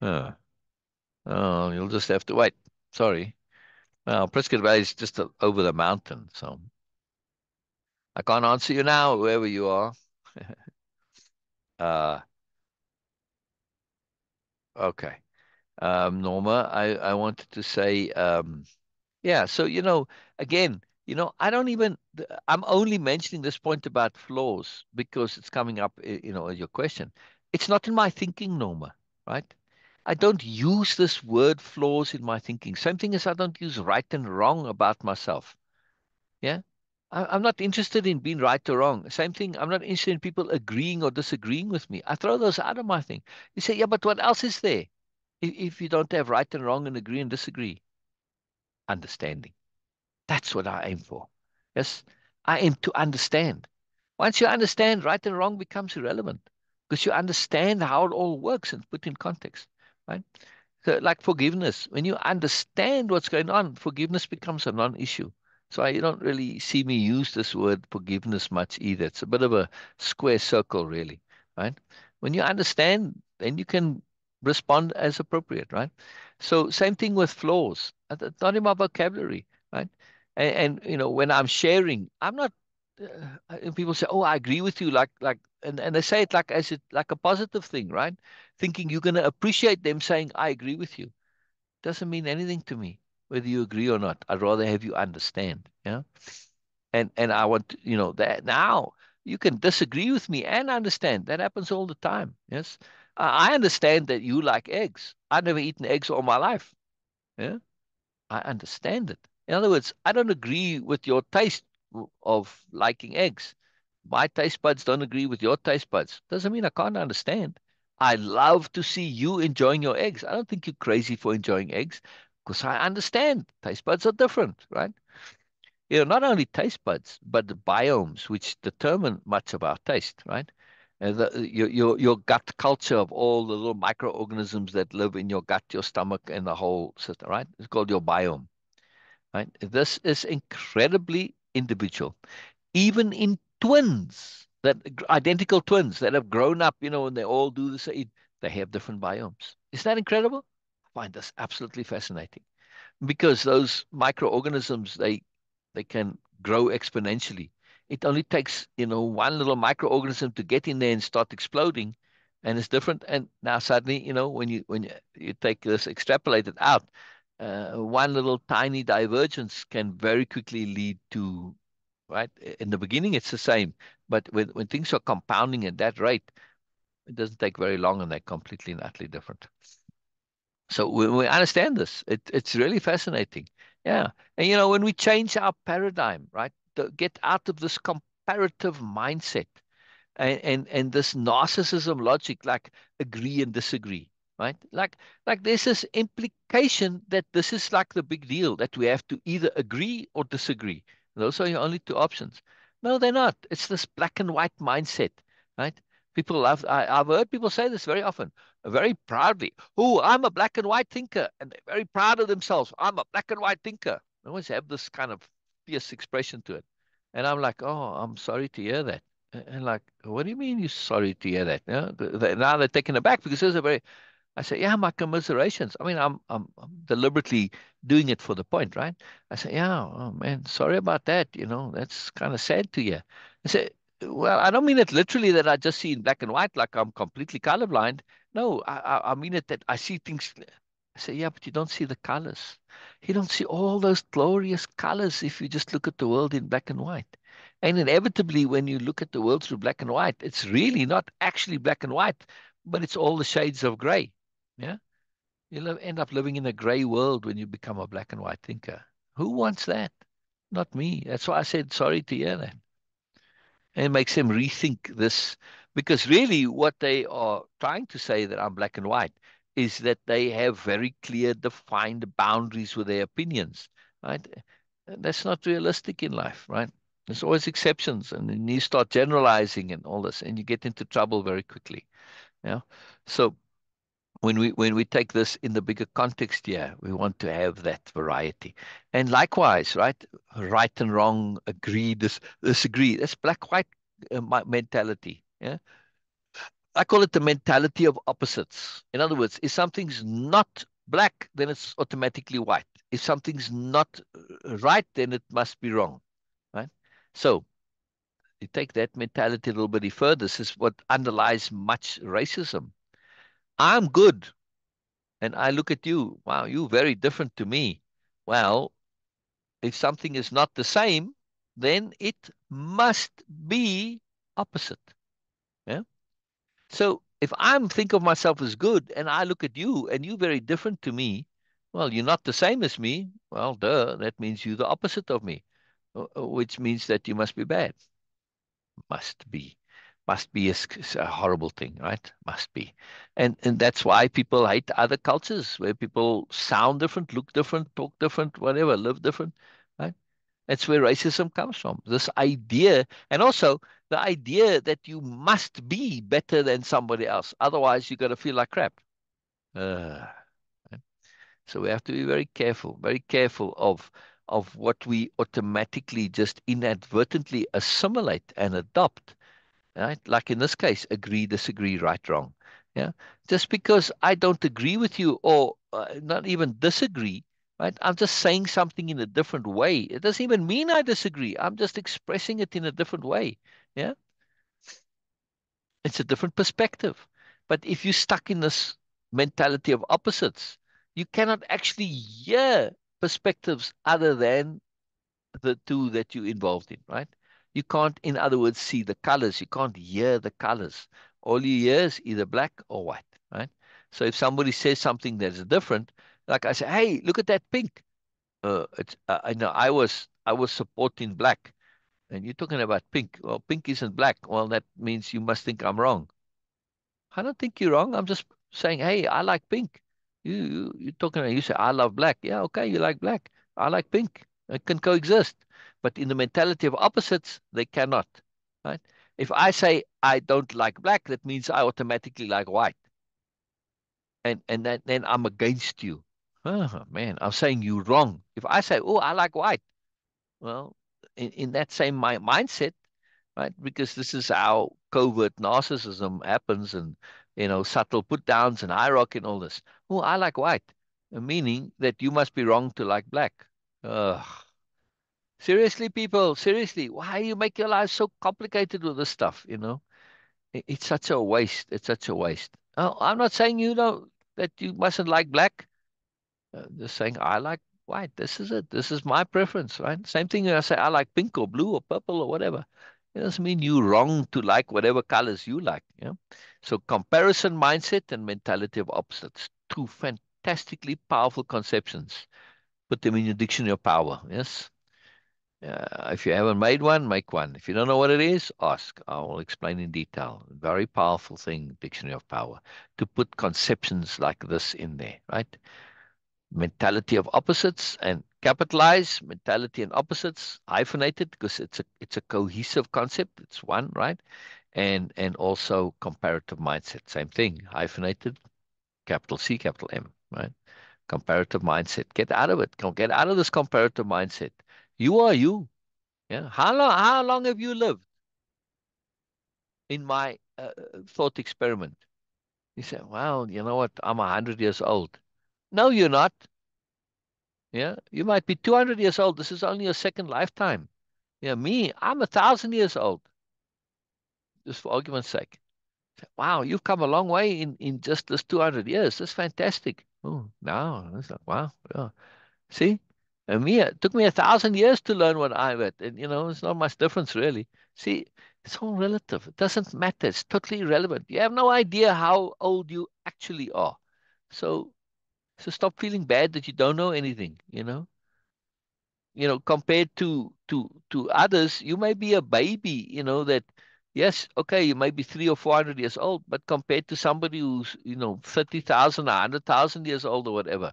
Uh, oh, you'll just have to wait. Sorry. Well, Prescott Valley is just over the mountain, so I can't answer you now, wherever you are. Uh, okay. Norma, I wanted to say, yeah, so, again, I don't even, I'm only mentioning this point about flaws because it's coming up, as your question. It's not in my thinking, Norma, right? I don't use this word flaws in my thinking. Same thing as I don't use right and wrong about myself. Yeah. I'm not interested in being right or wrong. Same thing. I'm not interested in people agreeing or disagreeing with me. I throw those out of my thing. You say, yeah, but what else is there? If you don't have right and wrong and agree and disagree, understanding. That's what I aim for. Yes, I aim to understand. Once you understand, right and wrong becomes irrelevant because you understand how it all works and put in context, right? So, like forgiveness, when you understand what's going on, forgiveness becomes a non-issue. So you don't really see me use this word forgiveness much either. It's a bit of a square circle, really, right? When you understand, then you can respond as appropriate, right? So same thing with flaws. It's not in my vocabulary, right? And when I'm sharing, I'm not. And people say, "Oh, I agree with you," and they say it like a positive thing, right? Thinking you're going to appreciate them saying, "I agree with you." Doesn't mean anything to me, whether you agree or not. I'd rather have you understand. Yeah. And I want that now you can disagree with me and understand. That happens all the time. Yes. I understand that you like eggs. I've never eaten eggs all my life. Yeah. I understand it. In other words, I don't agree with your taste of liking eggs. My taste buds don't agree with your taste buds. Doesn't mean I can't understand. I love to see you enjoying your eggs. I don't think you're crazy for enjoying eggs because I understand taste buds are different, right? Not only taste buds, but the biomes, which determine much about taste, right? And your gut culture of all the little microorganisms that live in your gut, your stomach, and the whole system, right? It's called your biome, right? This is incredibly individual. Even in twins, identical twins that have grown up, and they all do the same, they have different biomes. Is that incredible? I find this absolutely fascinating because those microorganisms they can grow exponentially. It only takes one little microorganism to get in there and start exploding, and it's different. And now suddenly, when you take this extrapolated out, one little tiny divergence can very quickly lead to right. In the beginning, it's the same, but when things are compounding at that rate, it doesn't take very long, and they're completely and utterly different. So we understand this. It's really fascinating. Yeah. And when we change our paradigm, right, to get out of this comparative mindset and this narcissism logic, like agree and disagree. right? Like there's this implication that this is like the big deal, that we have to either agree or disagree. Those are your only two options. No, they're not. It's this black and white mindset, right? People love, I've heard people say this very often, very proudly. Oh, I'm a black and white thinker. And they're very proud of themselves. I'm a black and white thinker. They always have this kind of fierce expression to it. And I'm like, oh, I'm sorry to hear that. And like, what do you mean you're sorry to hear that? You know, now they're taken aback because there's a very, I say, yeah, my commiserations. I mean, I'm deliberately doing it for the point, right? I say, yeah, oh man, sorry about that. You know, that's kind of sad to hear. I say, well, I don't mean it literally that I just see in black and white, like I'm completely colorblind. No, I mean it that I see things. I say, yeah, but you don't see the colors. You don't see all those glorious colors if you just look at the world in black and white. And inevitably, when you look at the world through black and white, it's really not actually black and white, but it's all the shades of gray. Yeah. You'll end up living in a gray world when you become a black and white thinker. Who wants that? Not me. That's why I said sorry to hear that. And it makes them rethink this, because really what they are trying to say that I'm black and white is that they have very clear, defined boundaries with their opinions, right? And that's not realistic in life, right? There's always exceptions, and then you start generalizing and all this, and you get into trouble very quickly. Yeah. So when we take this in the bigger context here, we want to have that variety. And likewise, right and wrong, agree, disagree. That's black white mentality. Yeah, I call it the mentality of opposites. In other words, if something's not black, then it's automatically white. If something's not right, then it must be wrong. Right. So you take that mentality a little bit further. This is what underlies much racism. I'm good, and I look at you, wow, you're very different to me. Well, if something is not the same, then it must be opposite. Yeah. So if I'm think of myself as good and I look at you and you're very different to me, well, you're not the same as me. Well, duh, that means you're the opposite of me, which means that you must be bad. Must be. Must be is a horrible thing, right? Must be. And that's why people hate other cultures where people sound different, look different, talk different, whatever, live different, right? That's where racism comes from. This idea, and also the idea that you must be better than somebody else. Otherwise, you're going to feel like crap. Uh, so we have to be very careful of what we automatically just inadvertently assimilate and adopt, right? Like in this case, agree, disagree, right, wrong. Yeah. Just because I don't agree with you or not even disagree, right? I'm just saying something in a different way. It doesn't even mean I disagree. I'm just expressing it in a different way. Yeah. It's a different perspective. But if you're stuck in this mentality of opposites, you cannot actually hear perspectives other than the two that you're involved in, right? You can't, in other words, see the colors. You can't hear the colors. All you hear is either black or white, right? So if somebody says something that's different, like I say, hey, look at that pink. I know I was supporting black, and you're talking about pink. Well, pink isn't black. Well, that means you must think I'm wrong. I don't think you're wrong. I'm just saying, hey, I like pink. You're talking. You say I love black. Yeah, okay, you like black. I like pink. It can coexist. But in the mentality of opposites, they cannot. Right? If I say I don't like black, that means I automatically like white, and then I'm against you. Oh man, I'm saying you wrong. If I say, oh, I like white, well, in that same mindset, right? Because this is how covert narcissism happens, and subtle put downs and hierarchy and all this. Oh, I like white, meaning that you must be wrong to like black. Ugh. Seriously, people, seriously, why you make your life so complicated with this stuff? It's such a waste. It's such a waste. Oh, I'm not saying that you mustn't like black. Just saying I like white. This is it. This is my preference, right? Same thing when I say I like pink or blue or purple or whatever. It doesn't mean you're wrong to like whatever colors you like. Yeah. So comparison mindset and mentality of opposites, two fantastically powerful conceptions. Put them in your dictionary of power. Yes. If you haven't made one, make one. If you don't know what it is, ask. I will explain in detail. Very powerful thing, Dictionary of Power, to put conceptions like this in there, right? Mentality of opposites and capitalize mentality and opposites, hyphenated because it's a cohesive concept. It's one, right? And also comparative mindset, same thing, hyphenated, capital C, capital M, right? Comparative mindset. Get out of it. Get out of this comparative mindset. You are you. Yeah. How long have you lived in my thought experiment? You say, well, you know what? I'm 100 years old. No, you're not. Yeah. You might be 200 years old. This is only your second lifetime. Yeah. Me, I'm 1,000 years old, just for argument's sake. Wow, you've come a long way in just this 200 years. That's fantastic. Oh, no. It's like, wow. Yeah. See? And me, it took me 1,000 years to learn what I read. And, it's not much difference, really. See, it's all relative. It doesn't matter. It's totally irrelevant. You have no idea how old you actually are. So, so stop feeling bad that you don't know anything. Compared to others, you may be a baby, that yes, okay, you may be 300 or 400 years old, but compared to somebody who's 30,000, 100,000 years old or whatever.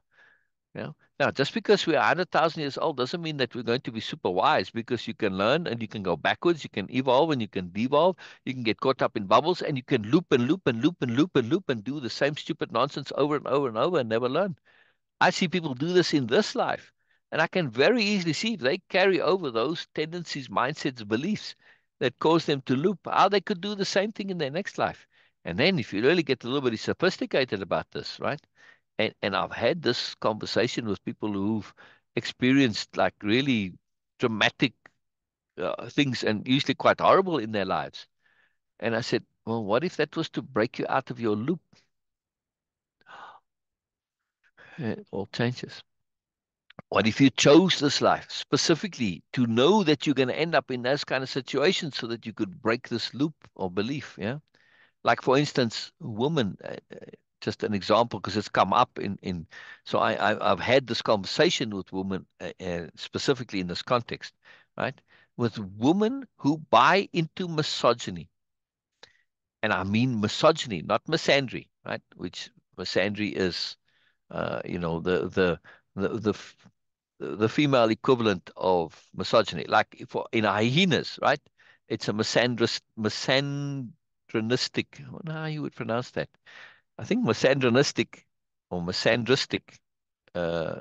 Now, just because we're 100,000 years old doesn't mean that we're going to be super wise, because you can learn and you can go backwards, you can evolve and you can devolve, you can get caught up in bubbles, and you can loop and loop and loop and loop and loop and do the same stupid nonsense over and over and over and never learn. I see people do this in this life, and I can very easily see if they carry over those tendencies, mindsets, beliefs that cause them to loop, how they could do the same thing in their next life. And then if you really get a little bit sophisticated about this, right? And I've had this conversation with people who've experienced like really dramatic things, and usually quite horrible in their lives. And I said, well, what if that was to break you out of your loop? It all changes. What if you chose this life specifically to know that you're going to end up in those kind of situations so that you could break this loop of belief? Yeah. Like, for instance, women, just an example, because it's come up so I've had this conversation with women specifically in this context, right? With women who buy into misogyny. And I mean misogyny, not misandry, right? Which misandry is, the the female equivalent of misogyny, like for in hyenas, right? It's a misandronistic. I wonder how you would pronounce that. I think misandronistic or misandristic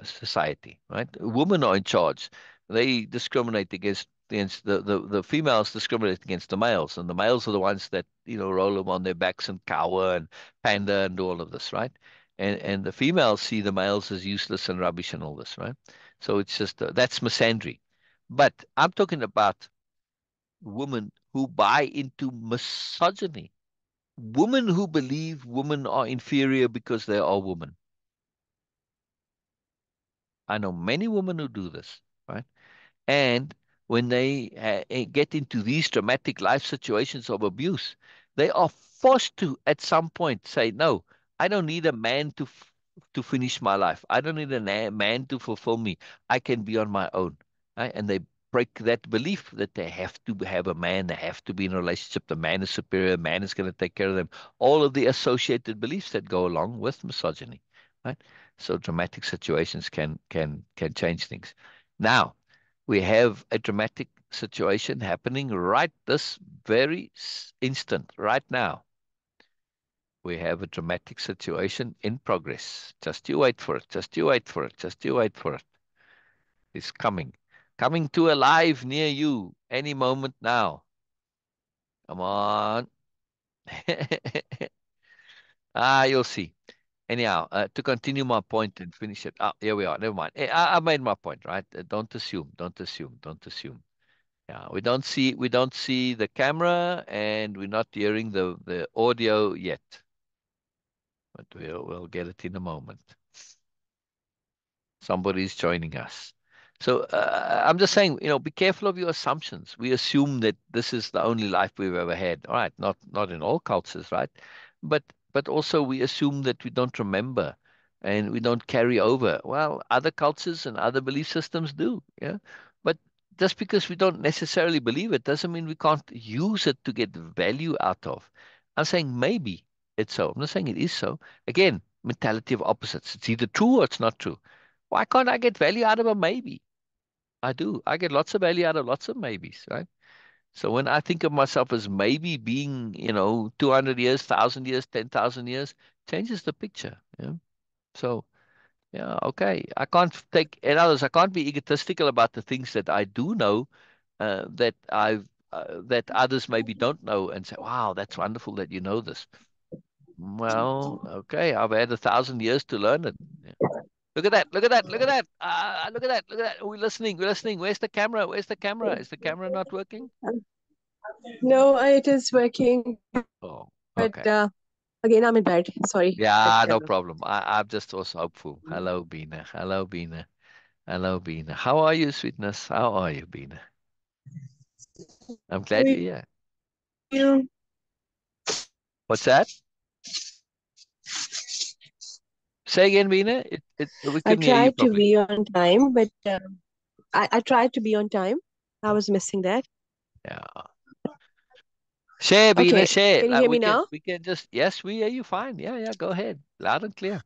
society, right? Women are in charge. They discriminate against the females discriminate against the males, and the males are the ones that roll them on their backs and cower and panda and all of this, right? And the females see the males as useless and rubbish and all this, right? So it's just that's misandry. But I'm talking about women who buy into misogyny, women who believe women are inferior because they are women. I know many women who do this, right? And when they get into these dramatic life situations of abuse, they are forced to, at some point, say, "No, I don't need a man to finish my life. I don't need a man to fulfill me. I can be on my own." Right? And they break that belief that they have to have a man, they have to be in a relationship. The man is superior, man is going to take care of them. All of the associated beliefs that go along with misogyny, right? So dramatic situations can change things. Now, we have a dramatic situation happening right this very instant, right now. We have a dramatic situation in progress. Just you wait for it. Just you wait for it. Just you wait for it. It's coming. Coming to a live near you any moment now. Come on. You'll see. Anyhow, to continue my point and finish it. Here we are. Never mind. I made my point, right? Don't assume. Don't assume. Don't assume. Yeah, we don't see the camera, and we're not hearing the audio yet, but we'll get it in a moment. Somebody's joining us. So I'm just saying, be careful of your assumptions. We assume that this is the only life we've ever had. All right, not in all cultures, right? But but also we assume that we don't remember and we don't carry over. Well, other cultures and other belief systems do, yeah. But just because we don't necessarily believe it doesn't mean we can't use it to get value out of. I'm saying maybe it's so. I'm not saying it is so. Again, mentality of opposites. It's either true or it's not true. Why can't I get value out of a maybe? I do. I get lots of value out of lots of maybes, right? So when I think of myself as maybe being, 200 years, 1,000 years, 10,000 years, changes the picture. Yeah. So, yeah, okay. I can't take, in others, I can't be egotistical about the things that I do know, that others maybe don't know and say, wow, that's wonderful that you know this. Well, okay. I've had 1,000 years to learn it. Yeah. Look at that. Look at that. Look at that. Look at that. Look at that. We're listening. We're listening. Where's the camera? Where's the camera? Is the camera not working? No, it is working, Oh, but okay. again, I'm in bed. Sorry, but Yeah, no problem. I'm just also hopeful. Hello, Beena. Hello, Beena. Hello, Beena. How are you, sweetness? How are you, Beena? I'm glad you're here. you. What's that? Say again, Beena. We I couldn't hear you tried to properly. be on time, but I tried to be on time. I was missing that. Yeah. Share, Beena, Okay, share. can you Like hear me now? we can just, yes, we hear you fine. Yeah, yeah, go ahead. Loud and clear.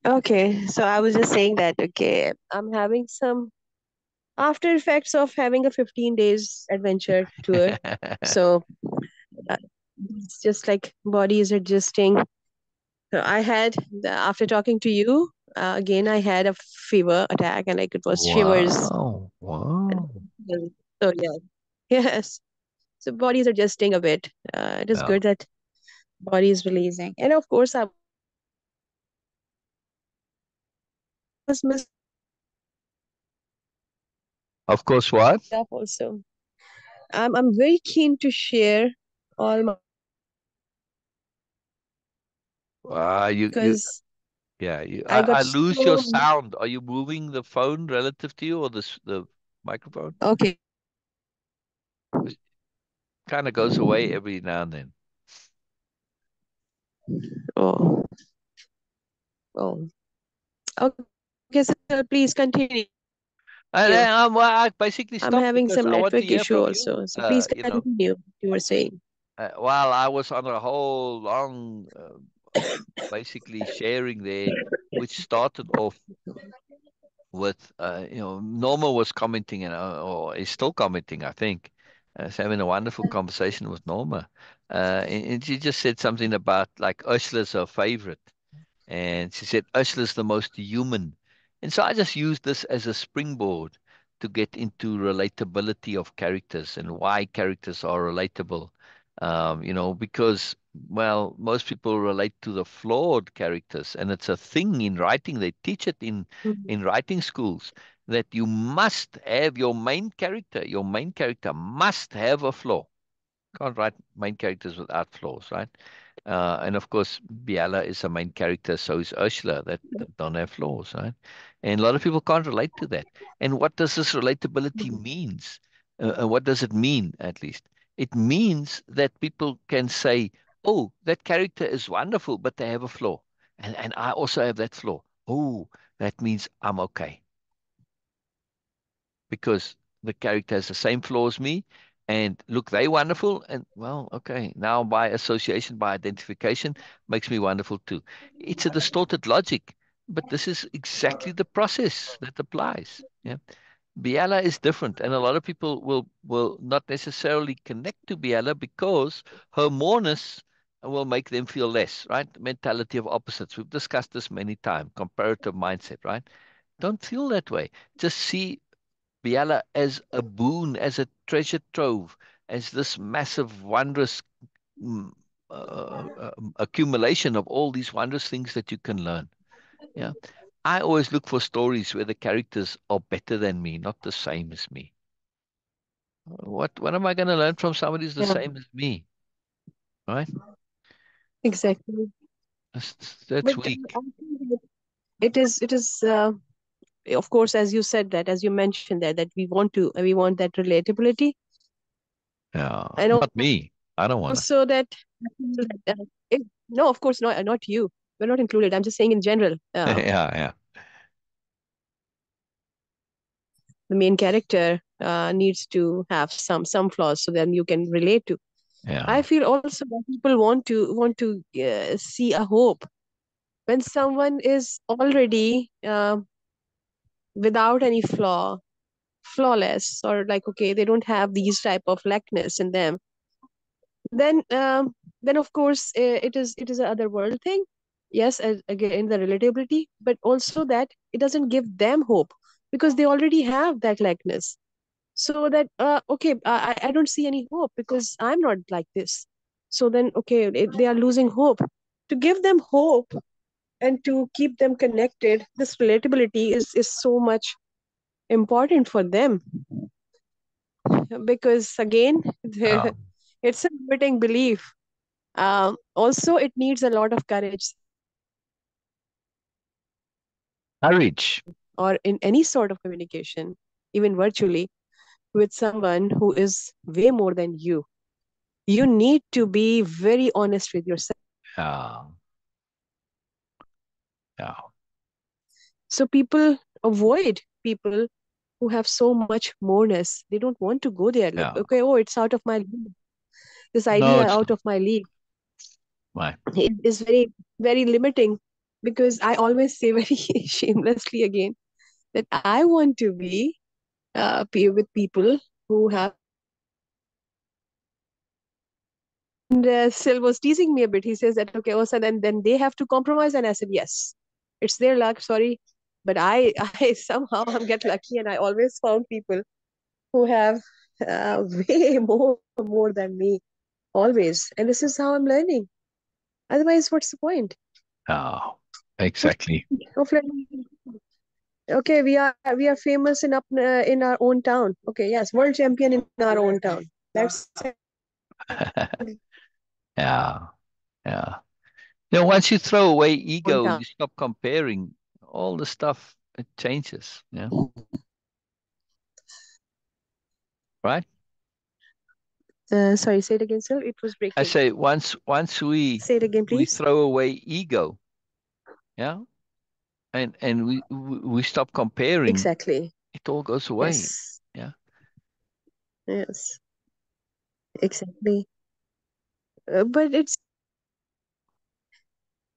Okay, so I was just saying that, okay, I'm having some after effects of having a 15 days adventure tour. So uh, it's just like body is adjusting. So I had, after talking to you, again, I had a fever attack and like it was shivers. Wow. Wow. So yeah, yes. So body is adjusting a bit. It is Yeah. good that body is releasing. And of course, I was missing Of course, what? stuff also. I'm very keen to share all my You, because yeah, I got I lose your so sound. Are you moving the phone relative to you or the microphone? okay. It kind of goes away every now and then. Oh, oh. Okay, so please continue. And then I basically I'm stopped having because some I want to network hear issue from you. also. So please continue. You were saying. While I was on a whole long, basically sharing there, which started off with, Norma was commenting and or is still commenting, I think. Having a wonderful conversation with Norma. And she just said something about like Ursula's her favorite. And she said, Ursula's the most human. And so I just used this as a springboard to get into relatability of characters and why characters are relatable. Because, well, most people relate to the flawed characters, and it's a thing in writing. They teach it in Mhm. writing schools that you must have your main character must have a flaw. Can't write main characters without flaws, right? And of course, Biella is a main character, so is Ursula that don't have flaws, right? And a lot of people can't relate to that. And what does this relatability means? What does it mean, at least? It means that people can say, "Oh, that character is wonderful, but they have a flaw, and I also have that flaw. Oh, that means I'm okay." Because the character has the same flaw as me. And look, they wonderful. And well, okay, now by association, by identification, makes me wonderful too. It's a distorted logic, but this is exactly the process that applies. Yeah. Biella is different, and a lot of people will not necessarily connect to Biella because her moreness will make them feel less, right? Mentality of opposites. We've discussed this many times. Comparative mindset, right? Don't feel that way. Just see Biella as a boon, as a treasure trove, as this massive, wondrous mm, accumulation of all these wondrous things that you can learn. Yeah. I always look for stories where the characters are better than me, not the same as me. What am I going to learn from somebody who's the Yeah, same as me? Right? exactly. That's But weak. I think that it is of course, as you said that, as you mentioned that we want that relatability, Yeah. and Not me. I don't want to. also that no, of course not you. We're not included. I'm just saying in general. Yeah, yeah. the main character needs to have some flaws, so then you can relate to. I Yeah. feel also that people want to see a hope when someone is already without any flawless, or like, okay, they don't have these type of lackness in them. Then of course, it is a other world thing. Yes, again, the relatability, but also that it doesn't give them hope because they already have that lackness. So that okay, I don't see any hope because I'm not like this. So then, okay, they are losing hope. To give them hope and to keep them connected, this relatability is so much important for them, because again, Oh, it's a limiting belief. Also, it needs a lot of courage, courage. or in any sort of communication, even virtually, with someone who is way more than you. You need to be very honest with yourself. Yeah. Yeah. So people avoid people who have so much moreness. They don't want to go there. Like, Yeah. okay, oh, it's out of my league. This No, idea it's out not. of my league. Why? It is very, very limiting, because I always say very shamelessly again that I want to be with people who have and Syl was teasing me a bit. He says that, okay, also then they have to compromise, and I said yes, it's their luck. Sorry, but I I somehow I'm get lucky, and I always found people who have way more than me, always. And this is how I'm learning. Otherwise, what's the point? Oh, What's exactly. the point of learning? Okay, we are famous in our own town. Okay, yes, world champion in our own town. That's Yeah. Yeah. Once you throw away own ego, town. you stop comparing all the stuff. It changes. Yeah. Right. Sorry, say it again, sir. It was I breaking. say once Say it again, we please. throw away ego, yeah, and we stop comparing, Exactly. it all goes away. Yes. Yeah. Yes. Exactly. But it's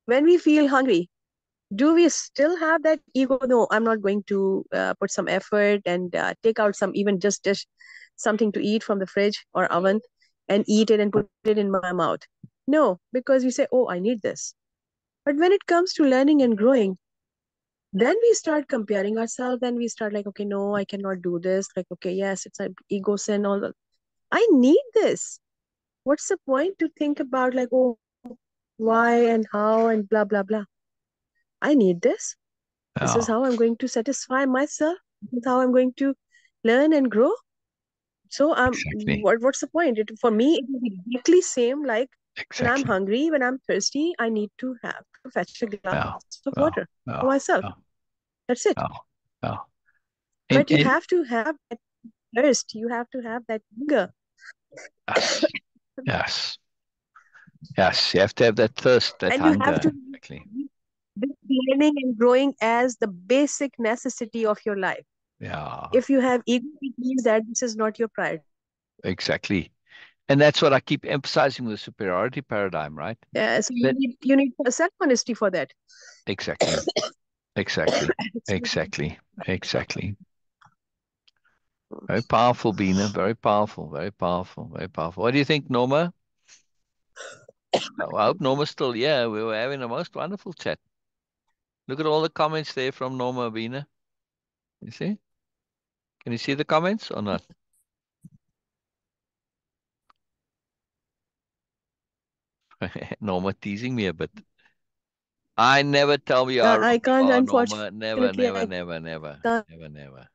when we feel hungry, do we still have that ego? No, I'm not going to put some effort and take out some, even just something to eat from the fridge or oven, and eat it and put it in my mouth. No, because you say, oh, I need this. But when it comes to learning and growing, then we start comparing ourselves, and we start like, okay, no, I cannot do this. Like, okay, yes, it's an ego sin, all that. I need this. What's the point to think about like, oh, why and how and blah blah blah? I need this. This is Yeah. how I'm going to satisfy myself. This is how I'm going to learn and grow. So Exactly. what's the point? For me, it is exactly same like when I'm Exactly. hungry, when I'm thirsty, I need to have to fetch a glass of Yeah. water Yeah. for myself. Yeah. Yeah. That's it. Yeah. Yeah. But you And have to have that thirst. You have to have that hunger. yes. Yes. Yes. You have to have that thirst, that And you have hunger. to Exactly. this learning and growing as the basic necessity of your life. Yeah. If you have ego, it means that this is not your priority. Exactly. And that's what I keep emphasizing with the superiority paradigm, right? So you That need a self honesty for that. exactly. Exactly. Excuse me. Exactly. Exactly. Very powerful, Beena. Very powerful. Very powerful. Very powerful. What do you think, Norma? I hope Norma's still here. We were having a most wonderful chat. Look at all the comments there from Norma, Beena. You see? Can you see the comments or not? Norma teasing me a bit. I never tell you how I wrong you can't, are, Norma. Never, unfortunately, never, I never, never, can't. never, never.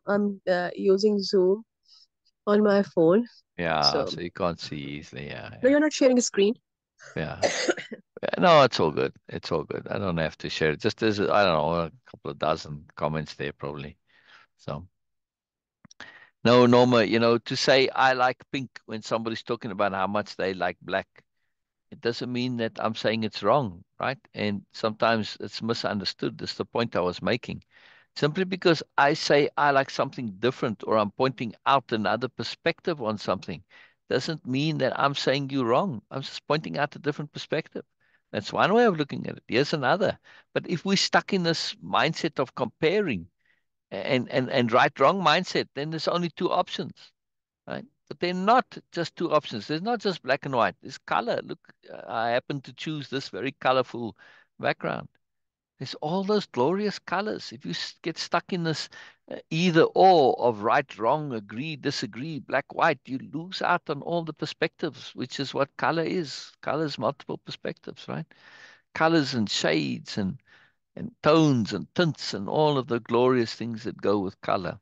I'm using Zoom on my phone. Yeah, So, so you can't see easily. Yeah, no, yeah, you're not sharing a screen. yeah. No, it's all good. It's all good. I don't have to share it. Just there's, I don't know, a couple of dozen comments there probably. So, no, Norma, to say I like pink when somebody's talking about how much they like black, it doesn't mean that I'm saying it's wrong, right? And sometimes it's misunderstood. That's the point I was making. Simply because I say I like something different or I'm pointing out another perspective on something doesn't mean that I'm saying you're wrong. I'm just pointing out a different perspective. That's one way of looking at it. Here's another. But if we're stuck in this mindset of comparing and right wrong mindset, then there's only two options, right? But they're not just two options. There's not just black and white. There's color. Look, I happen to choose this very colorful background. There's all those glorious colors. If you get stuck in this either or of right, wrong, agree, disagree, black, white, you lose out on all the perspectives, which is what color is. Color is multiple perspectives, right? Colors and shades and tones and tints and all of the glorious things that go with color.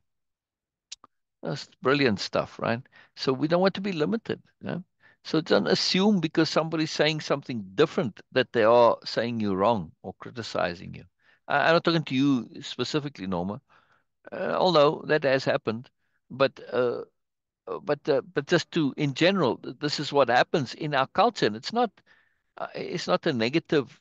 That's brilliant stuff, right? So we don't want to be limited. So don't assume because somebody's saying something different that they are saying you wrong or criticizing you. I'm not talking to you specifically, Norma, although that has happened. But but just to in general, this is what happens in our culture, and it's not a negative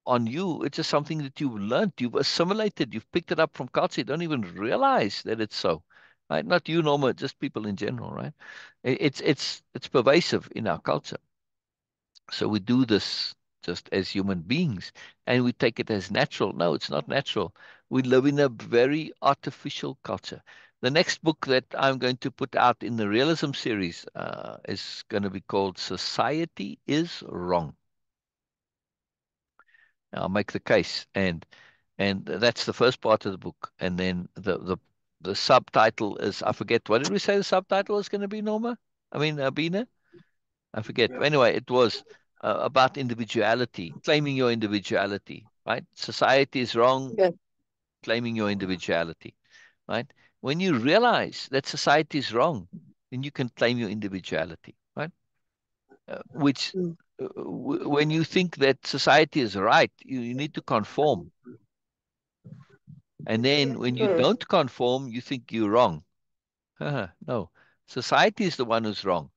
on you. It's just something that you've learned, you've assimilated, you've picked it up from culture. You don't even realize that it's so, right? Not you, Norma, just people in general, right? It's pervasive in our culture. So we do this just as human beings, and we take it as natural. No, it's not natural. We live in a very artificial culture. The next book that I'm going to put out in the realism series is going to be called "Society is Wrong." I'll make the case, and that's the first part of the book, and then the subtitle is I forget what did we say the subtitle was going to be, Norma? I mean, Beena? I forget. Anyway, it was about individuality, claiming your individuality, right? Society is wrong, Yeah. claiming your individuality, right? When you realize that society is wrong, then you can claim your individuality, right? Which Mm. when you think that society is right, you need to conform. And then when you Mm. don't conform, you think you're wrong. No, society is the one who's wrong.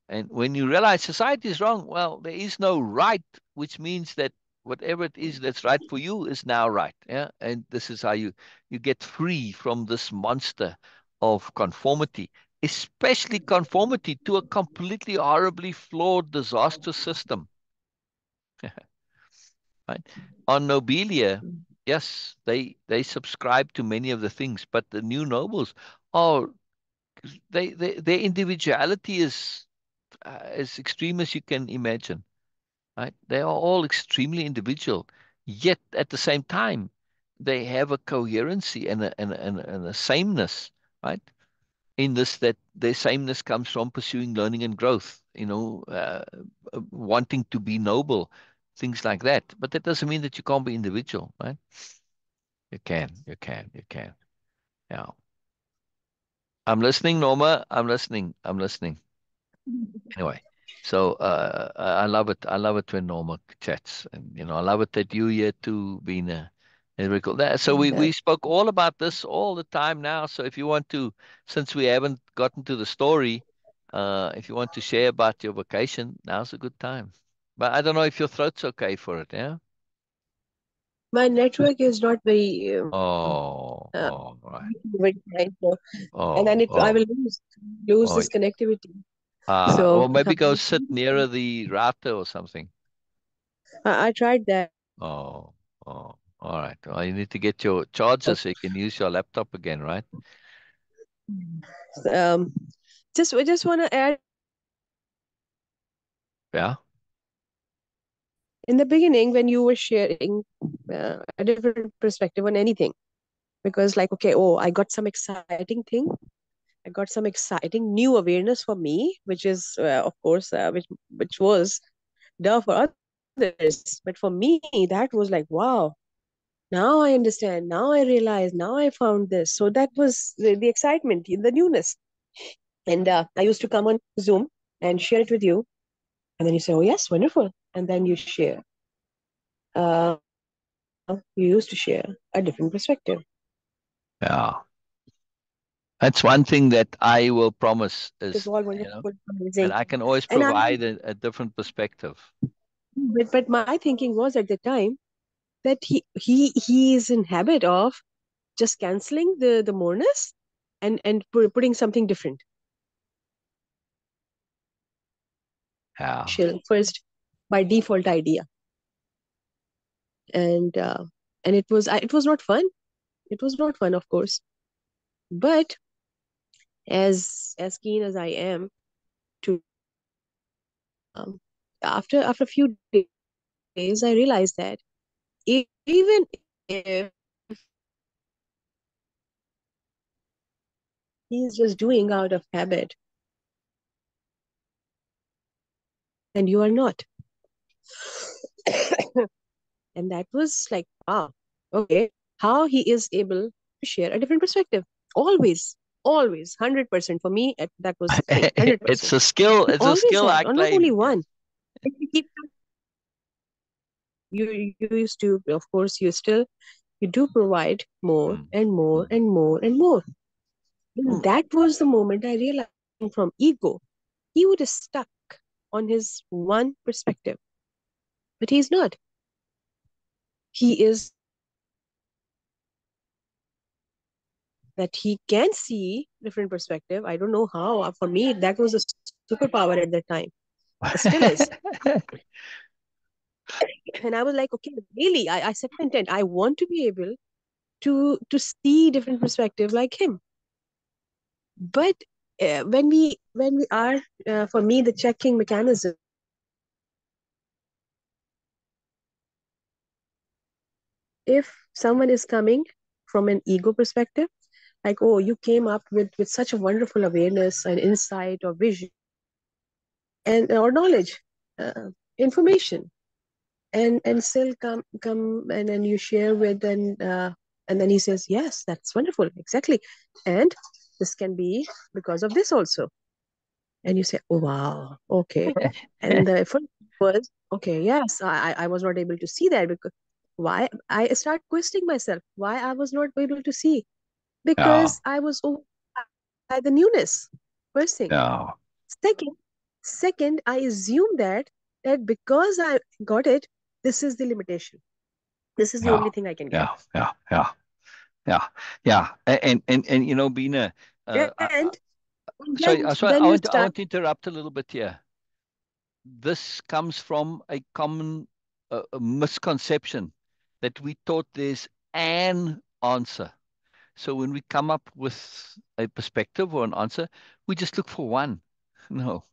And when you realize society is wrong, well, there is no right, which means that whatever it is that's right for you is now right. Yeah. And this is how you get free from this monster of conformity, especially conformity to a completely horribly flawed, disastrous system. Right? On Nobelia, yes, they subscribe to many of the things, but the new nobles are their individuality is as extreme as you can imagine. Right? They are all extremely individual, yet at the same time, they have a coherency and a sameness, right? In this, that their sameness comes from pursuing learning and growth, wanting to be noble, things like that. But that doesn't mean that you can't be individual, right? You can. Yeah. I'm listening, Norma. I'm listening. I'm listening. Anyway, so I love it. I love it when Norma chats, and I love it that you here too, being very cool. So we Yeah. spoke all about this all the time now. So if you want to, since we haven't gotten to the story, if you want to share about your vacation, now's a good time. But I don't know if your throat's okay for it. Yeah. My network is not very Oh, all right. very fine, so, and then Oh, it I will oh, lose oh. this connectivity. So Or maybe go sit nearer the router or something. I tried that. Oh, oh, all right. Well, you need to get your charger so you can use your laptop again, right? Um, just I just want to add Yeah. in the beginning when you were sharing a different perspective on anything, because like okay, oh, I got some exciting thing. I got some exciting new awareness for me, which is of course which was duh for others, but for me that was like wow. Now I understand. Now I realize. Now I found this. So that was the excitement, the newness. And I used to come on Zoom and share it with you. And then you say, oh, yes, wonderful. And then you share. You used to share a different perspective. Yeah. That's one thing that I will promise It was is, all you know, wonderful, amazing. and I can always And I, provide a different perspective. but my thinking was at the time that he is in habit of just canceling the moreness and putting something different. Yeah. First by default idea, and it was not fun. It was not fun, of course. But as keen as I am to after a few days, I realized that even if he's just doing out of habit and you are not. And that was like, wow, okay, how he is able to share a different perspective. Always, always, 100% for me. That was the thing, 100%. It's a skill. He It's a always skill had, I or not only claim. one. You keep, you used to, of course, you do provide more Mm, and more mm, and more and more. And mm. that was the moment I realized from ego, he would have stuck on his one perspective, but he's not. He is that he can see different perspective. I don't know how. For me, that was a superpower at that time. It still is. And I was like, okay, really, I set my intent. I want to be able to see different perspective like him. But when we are for me the checking mechanism, if someone is coming from an ego perspective, like, oh, you came up with such a wonderful awareness and insight or vision and or knowledge, information, and still come and then you share with, and then he says, yes, that's wonderful, exactly, and this can be because of this also, and you say, oh wow, okay. And the first was, okay, yes, I was not able to see that, because why I start questioning myself, why I was not able to see, Yeah, because I was by the newness. First thing. yeah, Second, second, I assume that because I got it, this is the limitation. This is the yeah, only thing I can get. yeah, yeah, yeah, yeah, yeah. And Beena, uh, I, I, And sorry, then I you want start. to interrupt a little bit here. This comes from a common a misconception that we thought there's an answer. So when we come up with a perspective or an answer, we just look for one. No,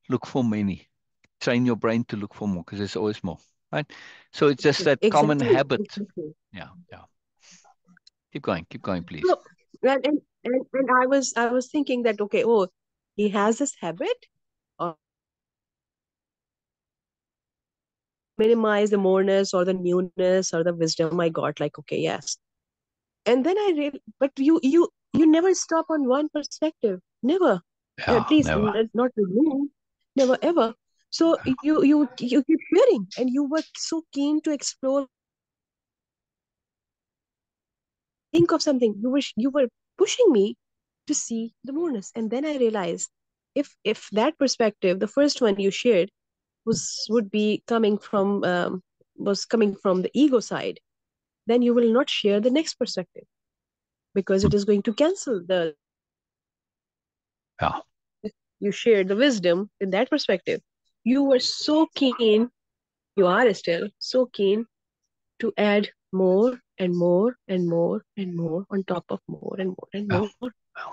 look for many. Train your brain to look for more because there's always more, right? So it's just that common Exactly, habit. exactly. Yeah, yeah. Keep going, please. So, and I was thinking that, okay, oh, he has this habit of minimize the moreness or the newness or the wisdom I got. Like, okay, yes. And then but you never stop on one perspective, never. Yeah, At least never. not with me, never ever. So you keep hearing, and you were so keen to explore. Think of something. You were pushing me to see the moreness, and then I realized, if that perspective, the first one you shared, would be coming from was coming from the ego side, then you will not share the next perspective, because it is going to cancel the Yeah, you shared the wisdom in that perspective. You were so keen, you are still so keen to add more and more and more and more on top of more and more and yeah, more. yeah,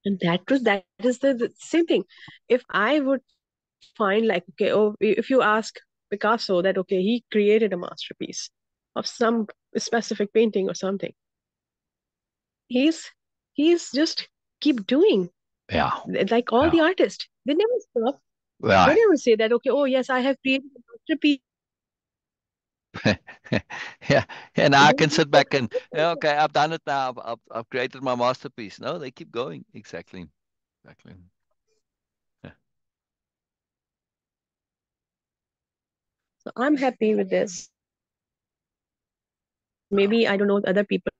And that is the same thing. If I would find, like, okay, oh, if you ask Picasso that, okay, he created a masterpiece of some specific painting or something, he's he's just keep doing, yeah, like all yeah. the artists, they never stop. They Right. never say that, okay, oh yes, I have created a masterpiece. Yeah, yeah. Now I can sit back and yeah, okay, I've done it now. I've created my masterpiece. No, they keep going. Exactly, exactly. Yeah. So I'm happy with this. Maybe I don't know other people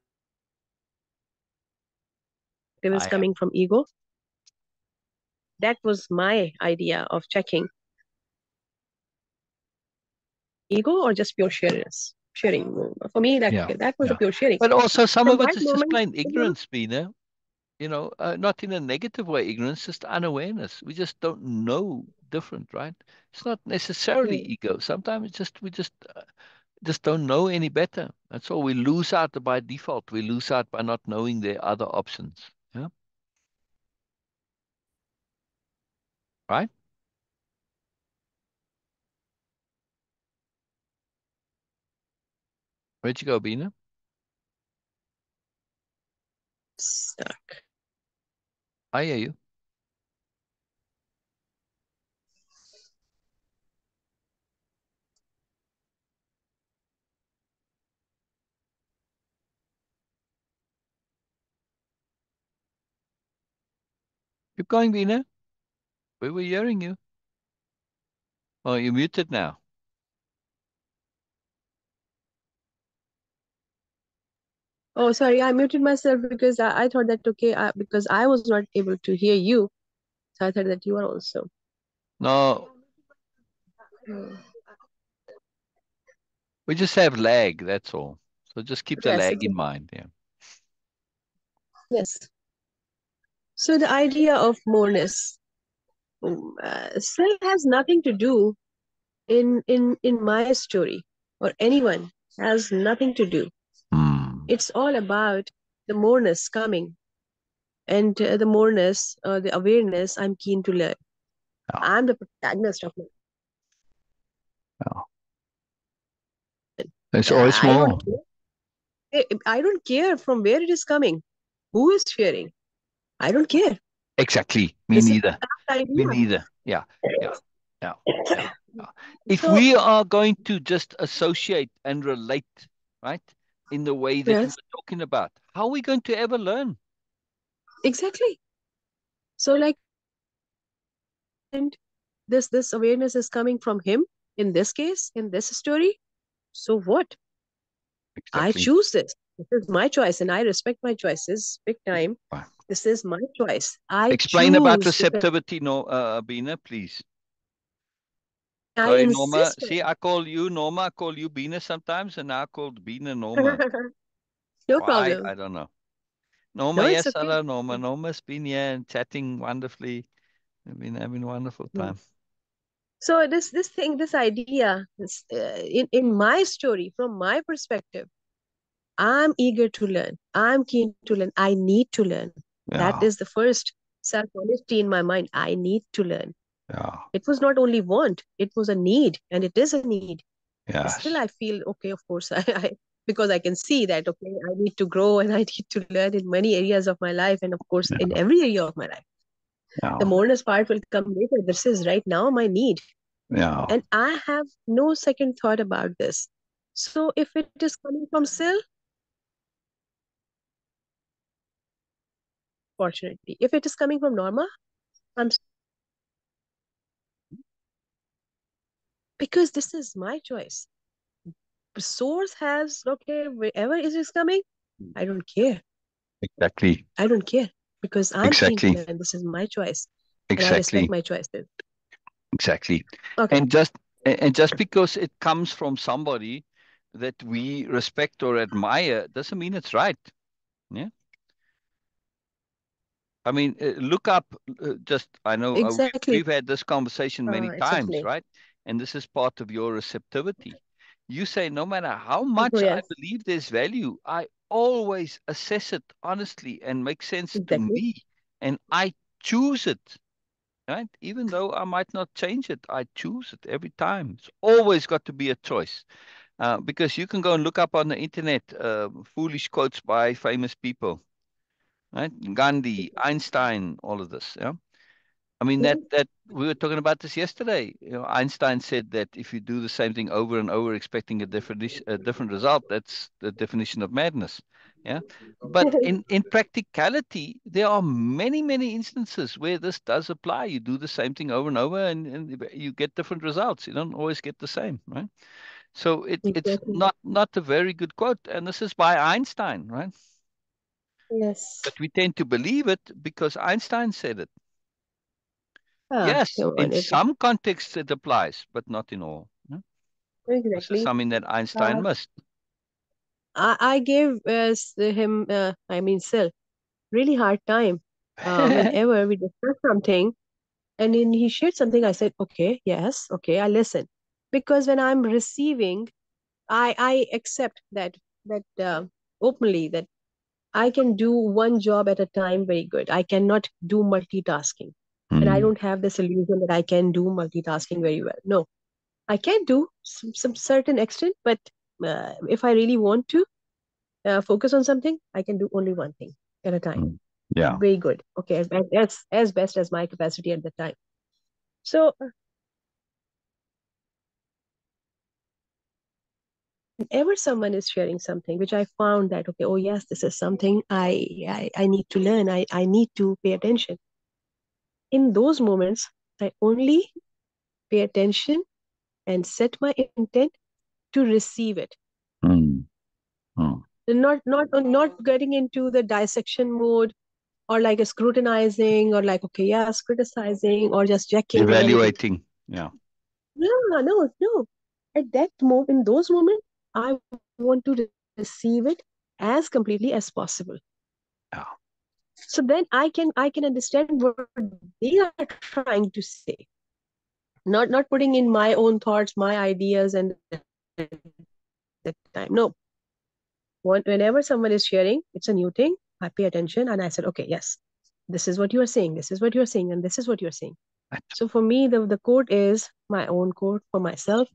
is I am. coming from ego. That was my idea of checking ego or just pure shareness. sharing. For me, like Yeah, that was a yeah. pure sharing. But also some From of it that is just moment, plain ignorance, Beena. Not in a negative way, ignorance, just unawareness. We just don't know different, right? It's not necessarily mm, ego. Sometimes it's just just don't know any better. That's all. We lose out by default. We lose out by not knowing there are other options. Yeah, right? Where'd you go, Beena? stuck. I hear you. Keep going, Beena. We were hearing you. Oh, you're muted now. Oh, sorry, I muted myself because I thought that okay, because I was not able to hear you, so I thought that you are also. No, Mm. we just have lag. That's all. So just keep the Yes, lag it's in mind. Yeah. yes. So the idea of moreness still has nothing to do in my story, or anyone has nothing to do. Hmm. It's all about the moreness coming, and the moreness, the awareness. I'm keen to learn. Yeah. I'm the protagonist of it. Yeah. There's always I more. don't I don't care from where it is coming, who is sharing. I don't care. Exactly. Me This is neither. the Me idea. neither. Yeah. Yeah. Yeah. Yeah. Yeah. If So we are going to just associate and relate, right, in the way that we yes, were talking about, how are we going to ever learn? exactly. So like, and this awareness is coming from him in this case, in this story. So what? I Exactly. choose this. This is my choice, and I respect my choices big time. Right. This is my choice. I Explain about choose because receptivity, no, Beena, please. I Sorry, Norma. insist See, I call you Norma, I call you Beena sometimes, and I called Beena Norma. on. No Why? problem. I don't know. Norma, No, it's yes, okay. hello, Norma. Norma's been here and chatting wonderfully. We've been having a wonderful Mm. time. So this thing, this idea, in my story, from my perspective, I'm eager to learn. I'm keen to learn. I need to learn. That Yeah, is the first self honesty in my mind. I need to learn. yeah, It was not only want, it was a need, and it is a need. Still, yes, I feel okay, of course, because I can see that, okay, I need to grow and I need to learn in many areas of my life, and of course, in yeah, every area of my life. The yeah, moreness part will come later. This is right now my need. yeah. And I have no second thought about this. So if it is coming from Syl, fortunately. If it is coming from Norma, I'm because this is my choice. The source has, okay, wherever it is coming, I don't care. Exactly, I don't care because I'm keen to exactly, learn. This is my choice, and I respect exactly, my choices. exactly. Okay, And just because it comes from somebody that we respect or admire doesn't mean it's right. Yeah. I mean, look up. I know exactly. we've had this conversation many times, Exactly. right? And this is part of your receptivity. You say, no matter how much I Yes, believe there's value, I always assess it honestly and make sense to exactly. me, and I choose it, right? Even though I might not change it, I choose it every time. It's always got to be a choice, because you can go and look up on the internet foolish quotes by famous people, right? Gandhi, Einstein, all of this. Yeah. I mean that Mhm. that we were talking about this yesterday. Einstein said that if you do the same thing over and over, expecting a different result, that's the definition of madness. Yeah. But in practicality, there are many instances where this does apply. You do the same thing over and over, and you get different results. You don't always get the same, right? So it's Exactly. not a very good quote, and this is by Einstein, right? Yes. But we tend to believe it because Einstein said it. Ah, Yes, come in on. some contexts it applies, but not in all. No? This is Exactly. something that Einstein Uh, missed. I gave him, I mean, Syl, really hard time. Whenever we discussed something and then he shared something, I said, okay, yes, okay, I listen. Because when I'm receiving, I accept that openly that I can do one job at a time very good. I cannot do multitasking. And I Mm, don't have this illusion that I can do multitasking very well. No, I can do some certain extent, but if I really want to focus on something, I can do only one thing at a time. mm. Yeah. Very good. Okay, as best as my capacity at the time. So whenever someone is sharing something, which I found that okay, oh yes, this is something I need to learn. I need to pay attention. In those moments, I only pay attention and set my intent to receive it. Mm, mm. Not getting into the dissection mode or like a scrutinizing or like okay yes criticizing or just checking whether it is Evaluating. Yeah. no at that moment in those moments I want to receive it as completely as possible, Yeah. so then I can understand what they are trying to say, not putting in my own thoughts, my ideas and that time. No, whenever someone is sharing, it's a new thing. I pay attention and I said, okay, yes, this is what you are saying, this is what you're saying, and this is what you're saying. So for me, the quote is my own quote for myself: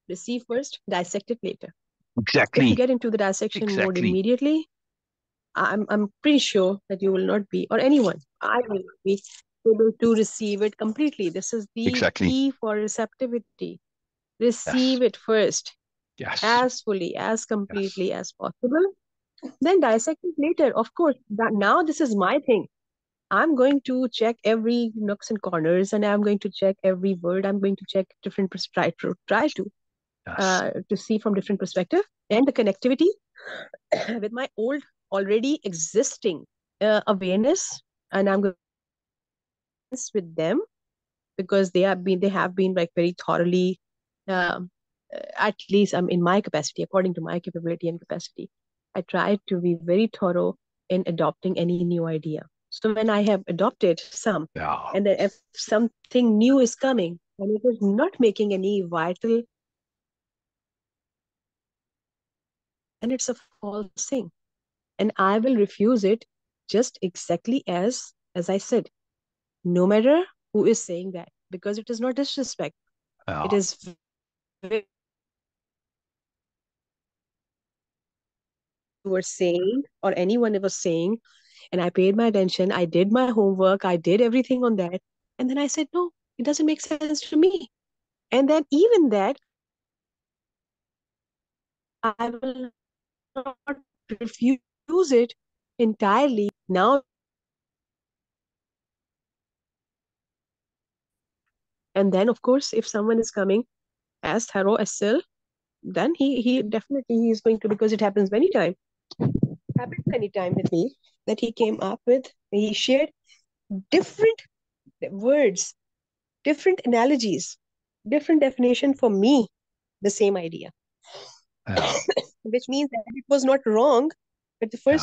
receive first, dissect it later. If you Exactly. get into the dissection mode Exactly. immediately, I'm pretty sure that you will not be, or anyone, I will not be able to receive it completely. This is the Exactly. key for receptivity. Yes. Receive it first, Yes. as fully, as Yes. completely as possible. Then dissect it later. Of course, that now this is my thing. I'm going to check every nooks and corners, and I'm going to check every word. I'm going to check different try to see from different perspective and the connectivity with my old already existing awareness, and I'm going with them because they have been like very thoroughly um, at least I'm in my capacity according to my capability and capacity. I try to be very thorough in adopting any new idea. So when I have adopted some, Yeah. and then if something new is coming and it is not making any vital, then it's a false thing, and I will refuse it just exactly as I said, no matter who is saying that, because it is not disrespect. It Yeah. is were saying or anyone was saying, and I paid my attention, I did my homework, I did everything on that, and then I said no, it doesn't make sense to me. And then even that I will not refuse it entirely. Now and then of course if someone is coming as thorough as Syl, then he definitely he is going to, because it happens many time with me that he came up with, he shared different words, different analogies, different definition for me, the same idea, Yeah. which means that it was not wrong at the Yeah.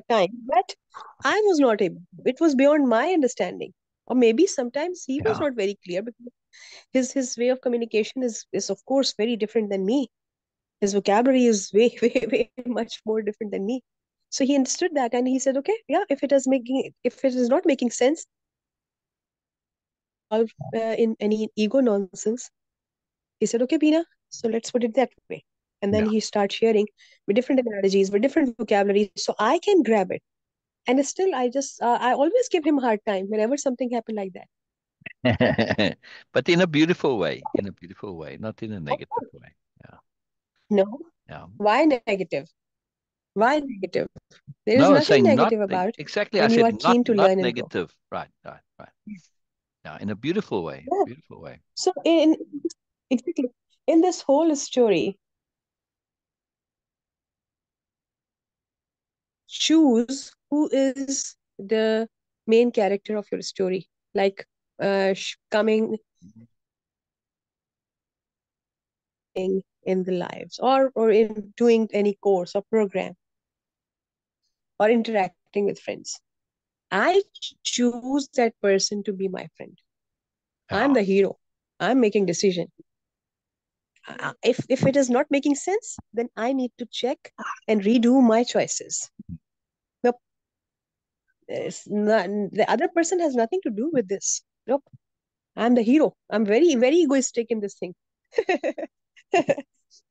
time, but I was not able. It was beyond my understanding, or maybe sometimes he was Yeah. not very clear because his way of communication is of course very different than me. His vocabulary is way way much more different than me. So he understood that and he said, okay, yeah, if it is not making sense in any ego nonsense, he said, okay, Beena, so let's put it that way. And then Yeah. he starts sharing with different analogies, with different vocabularies, so I can grab it. And still, I always give him a hard time whenever something happened like that. But in a beautiful way, in a beautiful way, not in a Of negative course. way. Yeah. No, Yeah. why negative? Why negative? There is No, nothing saying not negative about exactly. I when you are said not keen to not learn and grow. negative. Right. Right. Right. Yeah. In a beautiful way. Yeah. Beautiful way. So exactly in this whole story, choose who is the main character of your story. Like coming in the lives, or in doing any course or program, or interacting with friends, I choose that person to be my friend. I'm Yeah. the hero. I'm making decision. If it is not making sense, then I need to check and redo my choices. Nope, it's not, the other person has nothing to do with this. Nope, I'm the hero. I'm very, very egoistic in this thing.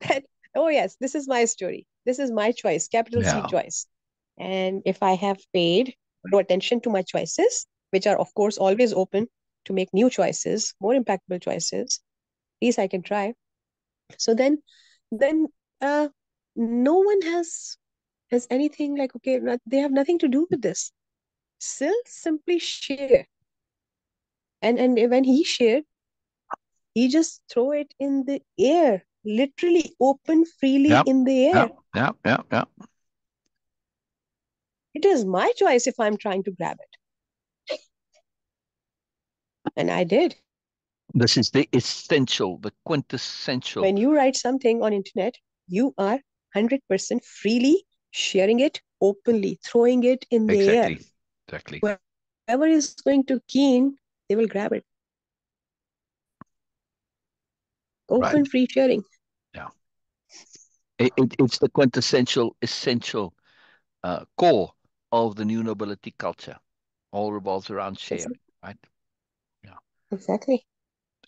That, oh yes, this is my story. This is my choice, capital C Yeah. choice. And if I have paid no attention to my choices, which are of course always open to make new choices, more impactful choices, at least I can try. So then no one has anything like, okay, they have nothing to do with this. Syl simply share, and when he shared, he just throw it in the air, literally open freely Yeah. in the Yeah. air. Yeah. Yeah. Yeah. It is my choice if I'm trying to grab it, and I did. This is the essential, the quintessential. When you write something on internet, you are 100% freely sharing it openly, throwing it in the air. Exactly. Exactly. Whoever is going to keen, they will grab it. Right. Open free sharing. Yeah. It's the quintessential, essential core of the new nobility culture. All revolves around sharing, right? Yeah. Exactly.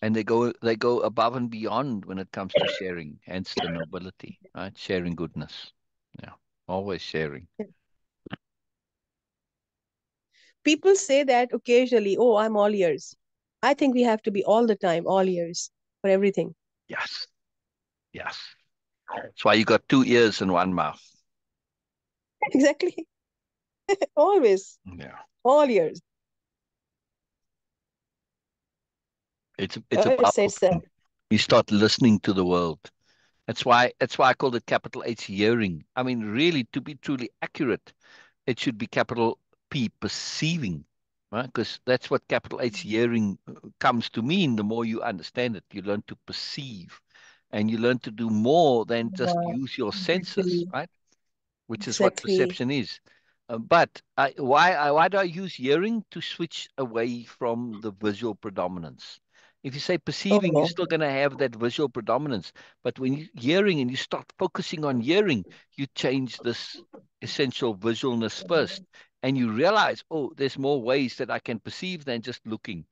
And they go above and beyond when it comes to sharing, hence the nobility, right? Sharing goodness. Yeah. Always sharing. People say that occasionally, oh, I'm all ears. I think we have to be all the time, all ears for everything. Yes. Yes. That's why you got two ears and one mouth. Exactly. Always, Yeah. all ears. It's a It's, powerful it's thing. You start listening to the world. That's why I called it capital H hearing. I mean, really, to be truly accurate, it should be capital P perceiving, right? Because that's what capital H hearing comes to mean. The more you understand it, you learn to perceive, and you learn to do more than just yeah, use your senses, exactly, right? Which is what exactly. perception is. Why do I use hearing to switch away from the visual predominance? If you say perceiving, you're Oh, still going to have that visual predominance. But when you hearing and you start focusing on hearing, you change this essential visualness first, and you realize, oh, there's more ways that I can perceive than just looking.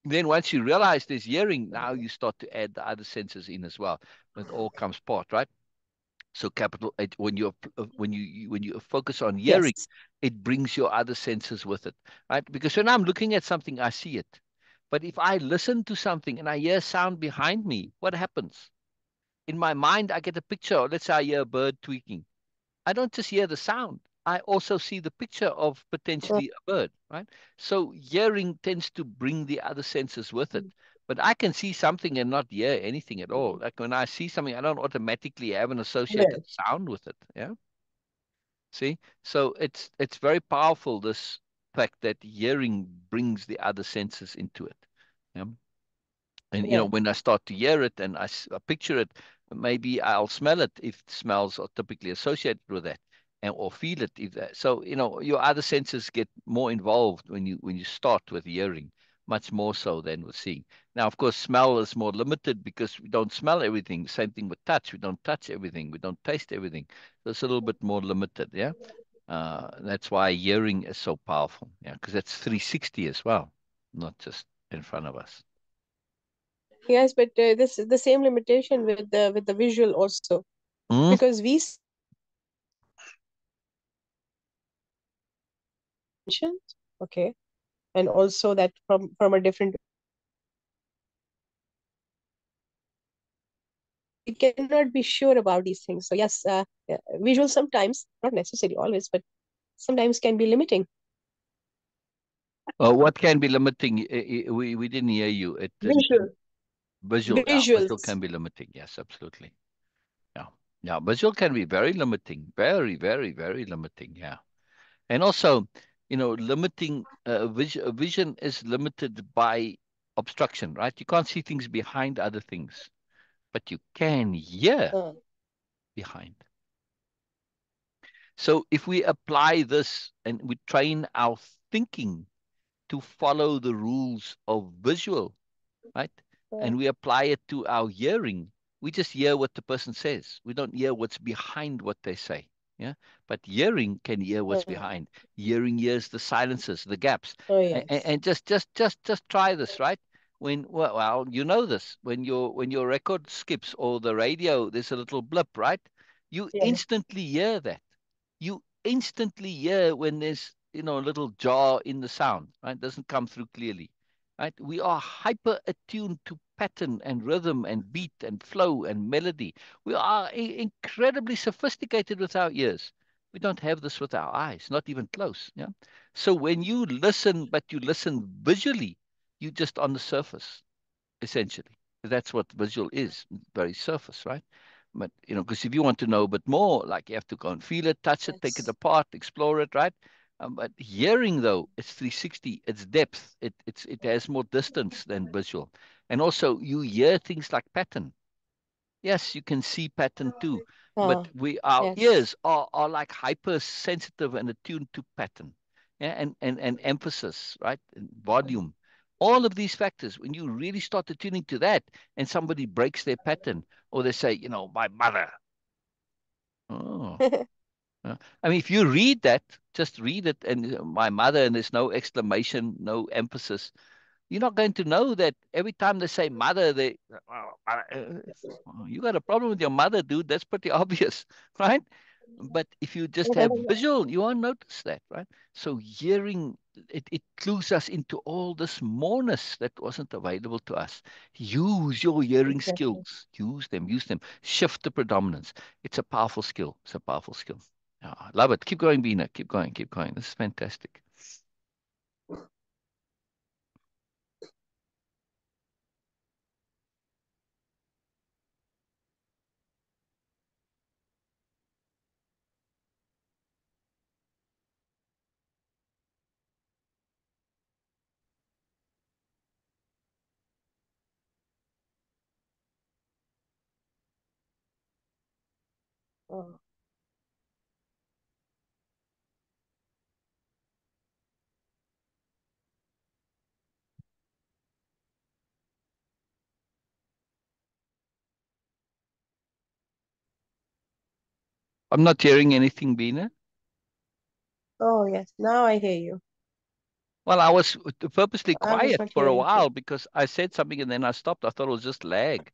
Then once you realize there's hearing, now you start to add the other senses in as well. It all comes part, right? So capital when you focus on hearing, yes. it brings your other senses with it, right? Because when I'm looking at something, I see it. But if I listen to something and I hear sound behind me, what happens? In my mind, I get a picture. Or let's say I hear a bird tweaking. I don't just hear the sound. I also see the picture of Oh, potentially a bird, right? So hearing tends to bring the other senses with it. But I can see something and not hear anything at all. Like when I see something, I don't automatically have an associated yes. sound with it. Yeah. See? So it's very powerful, this fact that hearing brings the other senses into it. Yeah. And Yeah. when I start to hear it and I picture it, maybe I'll smell it if smells are typically associated with that, and or feel it if that. So your other senses get more involved when you start with hearing, much more so than with seeing. Now, of course, smell is more limited because we don't smell everything. Same thing with touch. We don't touch everything. We don't taste everything. So it's a little bit more limited. Yeah. That's why hearing is so powerful. Yeah, because that's 360 as well, not just in front of us. Yes, but this is the same limitation with the visual also, Mm? because we see dimensions, okay, and also that from a different, we cannot be sure about these things. So yes, visual sometimes, not necessarily always, but sometimes can be limiting. What can be limiting? We didn't hear you. It didn't. Visual. Visual, yeah, visual Visuals. can be limiting. Yes, absolutely. Yeah, yeah, visual can be very limiting, very, very, very limiting. Yeah, and also, limiting vision is limited by obstruction, right? You can't see things behind other things. but you can hear behind. So if we apply this and we train our thinking to follow the rules of visual, right? And we apply it to our hearing, we just hear what the person says. We don't hear what's behind what they say. Yeah. But hearing can hear what's behind. Hearing hears the silences, the gaps. Oh, yes. And just try this, right? When well, you know this. When your record skips or the radio, there's a little blip, right? You Yeah. instantly hear that. You instantly hear when there's a little jar in the sound, right? It doesn't come through clearly, right? We are hyper attuned to pattern and rhythm and beat and flow and melody. We are incredibly sophisticated with our ears. We don't have this with our eyes, not even close. Yeah. So when you listen, but you listen visually, you just on the surface essentially. That's what visual is, very surface, right? But, because if you want to know a bit more, like you have to go and feel it, touch it, take it Yes. apart, explore it, right? But hearing, though, it's 360, it's depth, it has more distance than visual. And also, you hear things like pattern. Yes, you can see pattern too, but our Yes. ears are like hypersensitive and attuned to pattern, yeah, and emphasis, right, and volume. All of these factors, when you really start attuning to that, and somebody breaks their pattern, or they say, my mother. Oh, I mean, if you read that, just read it, and my mother, and there's no exclamation, no emphasis, you're not going to know that every time they say mother, you got a problem with your mother, dude. That's pretty obvious, right? But if you just have visual, you won't notice that, right? So hearing, it clues us into all this moreness that wasn't available to us. Use your hearing Exactly. skills. Use them. Shift the predominance. It's a powerful skill. It's a powerful skill. Yeah, I love it. Keep going, Beena. Keep going. Keep going. This is fantastic. Oh, I'm not hearing anything, Beena. oh, yes. Now I hear you. Well, I was purposely I was quiet not for a hearing while you. because I said something and then I stopped. I thought it was just lag.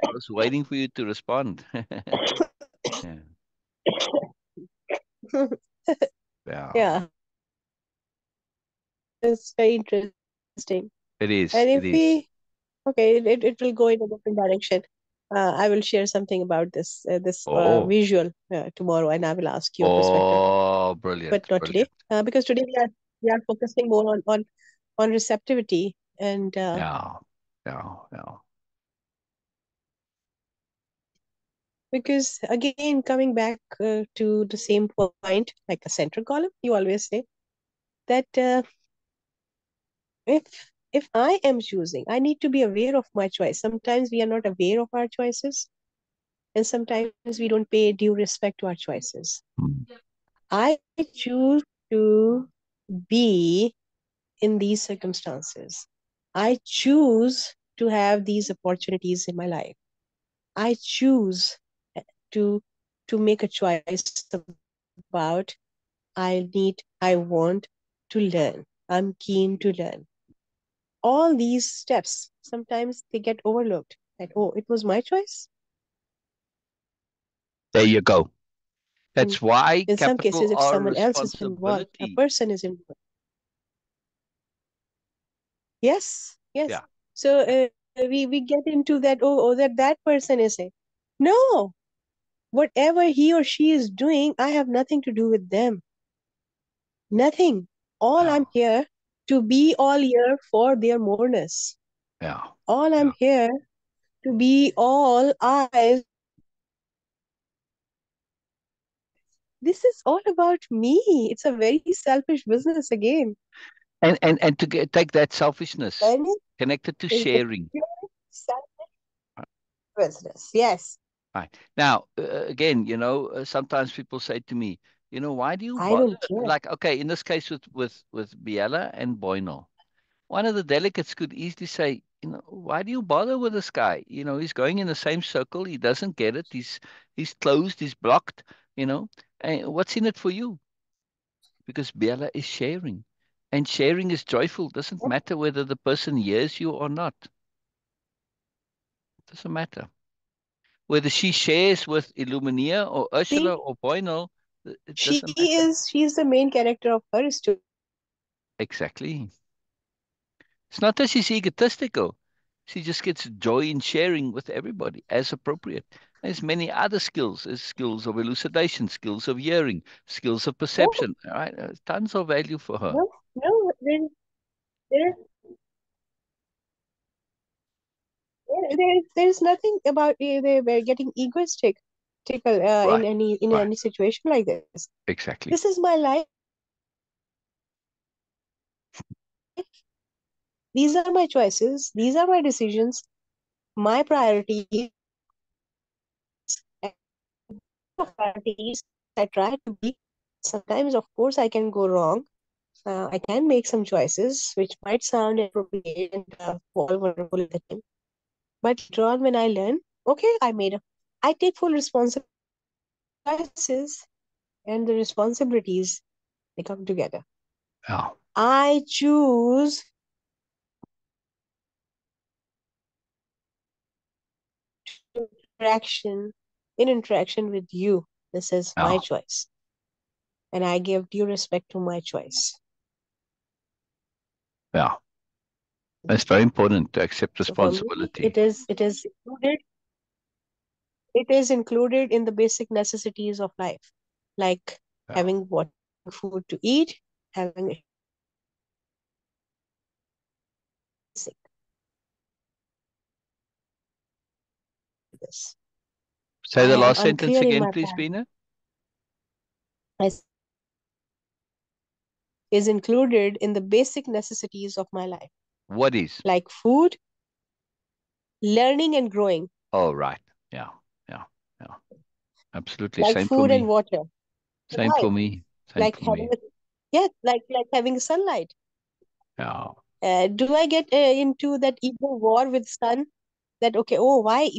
I was waiting for you to respond. Yeah. Yeah. Yeah, it's very interesting. It is. And It if is. we, okay, it will go in a different direction. I will share something about this Oh, visual tomorrow, and I will ask your perspective, oh, but brilliant, not today, brilliant. because today we are focusing more on receptivity and Yeah, yeah, yeah. because again coming back to the same point, like a central column, you always say that if I am choosing, I need to be aware of my choice. Sometimes we are not aware of our choices, and sometimes we don't pay due respect to our choices. Mm. I choose to be in these circumstances. I choose to have these opportunities in my life. I choose to to make a choice about I want to learn. I'm keen to learn. All these steps sometimes they get overlooked. That oh, it was my choice. There you go. In That's why in some capital cases, if R someone else is involved, a responsibility. person is involved. Yes, yes. Yeah, So yeah, we get into that. Oh, that person is it. No, whatever he or she is doing, I have nothing to do with them. Nothing. All yeah, I'm here to be all here for their moreness. yeah, All I'm yeah. here to be all eyes. This is all about me. It's a very selfish business again. And take that selfishness, Learning connect it to is the sharing. pure self. business. Yes, Right. Now, again, sometimes people say to me, why do you I bother? don't care. Like, okay, in this case with Biella and Boynal, one of the delegates could easily say, why do you bother with this guy? He's going in the same circle. He doesn't get it. He's closed. He's blocked. And what's in it for you? Because Biella is sharing, and sharing is joyful. Doesn't matter whether the person hears you or not. Doesn't matter. Whether she shares with Illumina or Ursula See, or Boynal, it she doesn't matter. is she's the main character of her story. Exactly. It's not that she's egotistical. She just gets joy in sharing with everybody as appropriate. There's many other skills. There's skills of elucidation, skills of hearing, skills of No, perception. All right? Tons of value for her. no, no. There, there's nothing about they were getting egoistic Right. in Right. any situation like this. Exactly. This is my life. These are my choices. These are my decisions. My priorities. And priorities. I try to be. Sometimes, of course, I can go wrong. I can make some choices which might sound appropriate and all wonderful at the time. But later on, when I learn, okay, I take full responsibility choices and the responsibilities they come together. Yeah. I choose interaction in interaction with you. This is Yeah. my choice, and I give due respect to my choice. Yeah. It's very important to accept So for me, responsibility. it is included in the basic necessities of life, like Yeah. having what food to eat, having a basic this. Say I the am last sentence unclear in again, my please, plan. Bina. Is included in the basic necessities of my life, What is? like food, learning and growing, Oh, right. Yeah. Yeah. Yeah. Absolutely. like Same for food and me. water. Same Why? for me. Same Like for having me. a, yeah, like having sunlight. Yeah. Do I get into that ego war with sun? That okay? Oh, why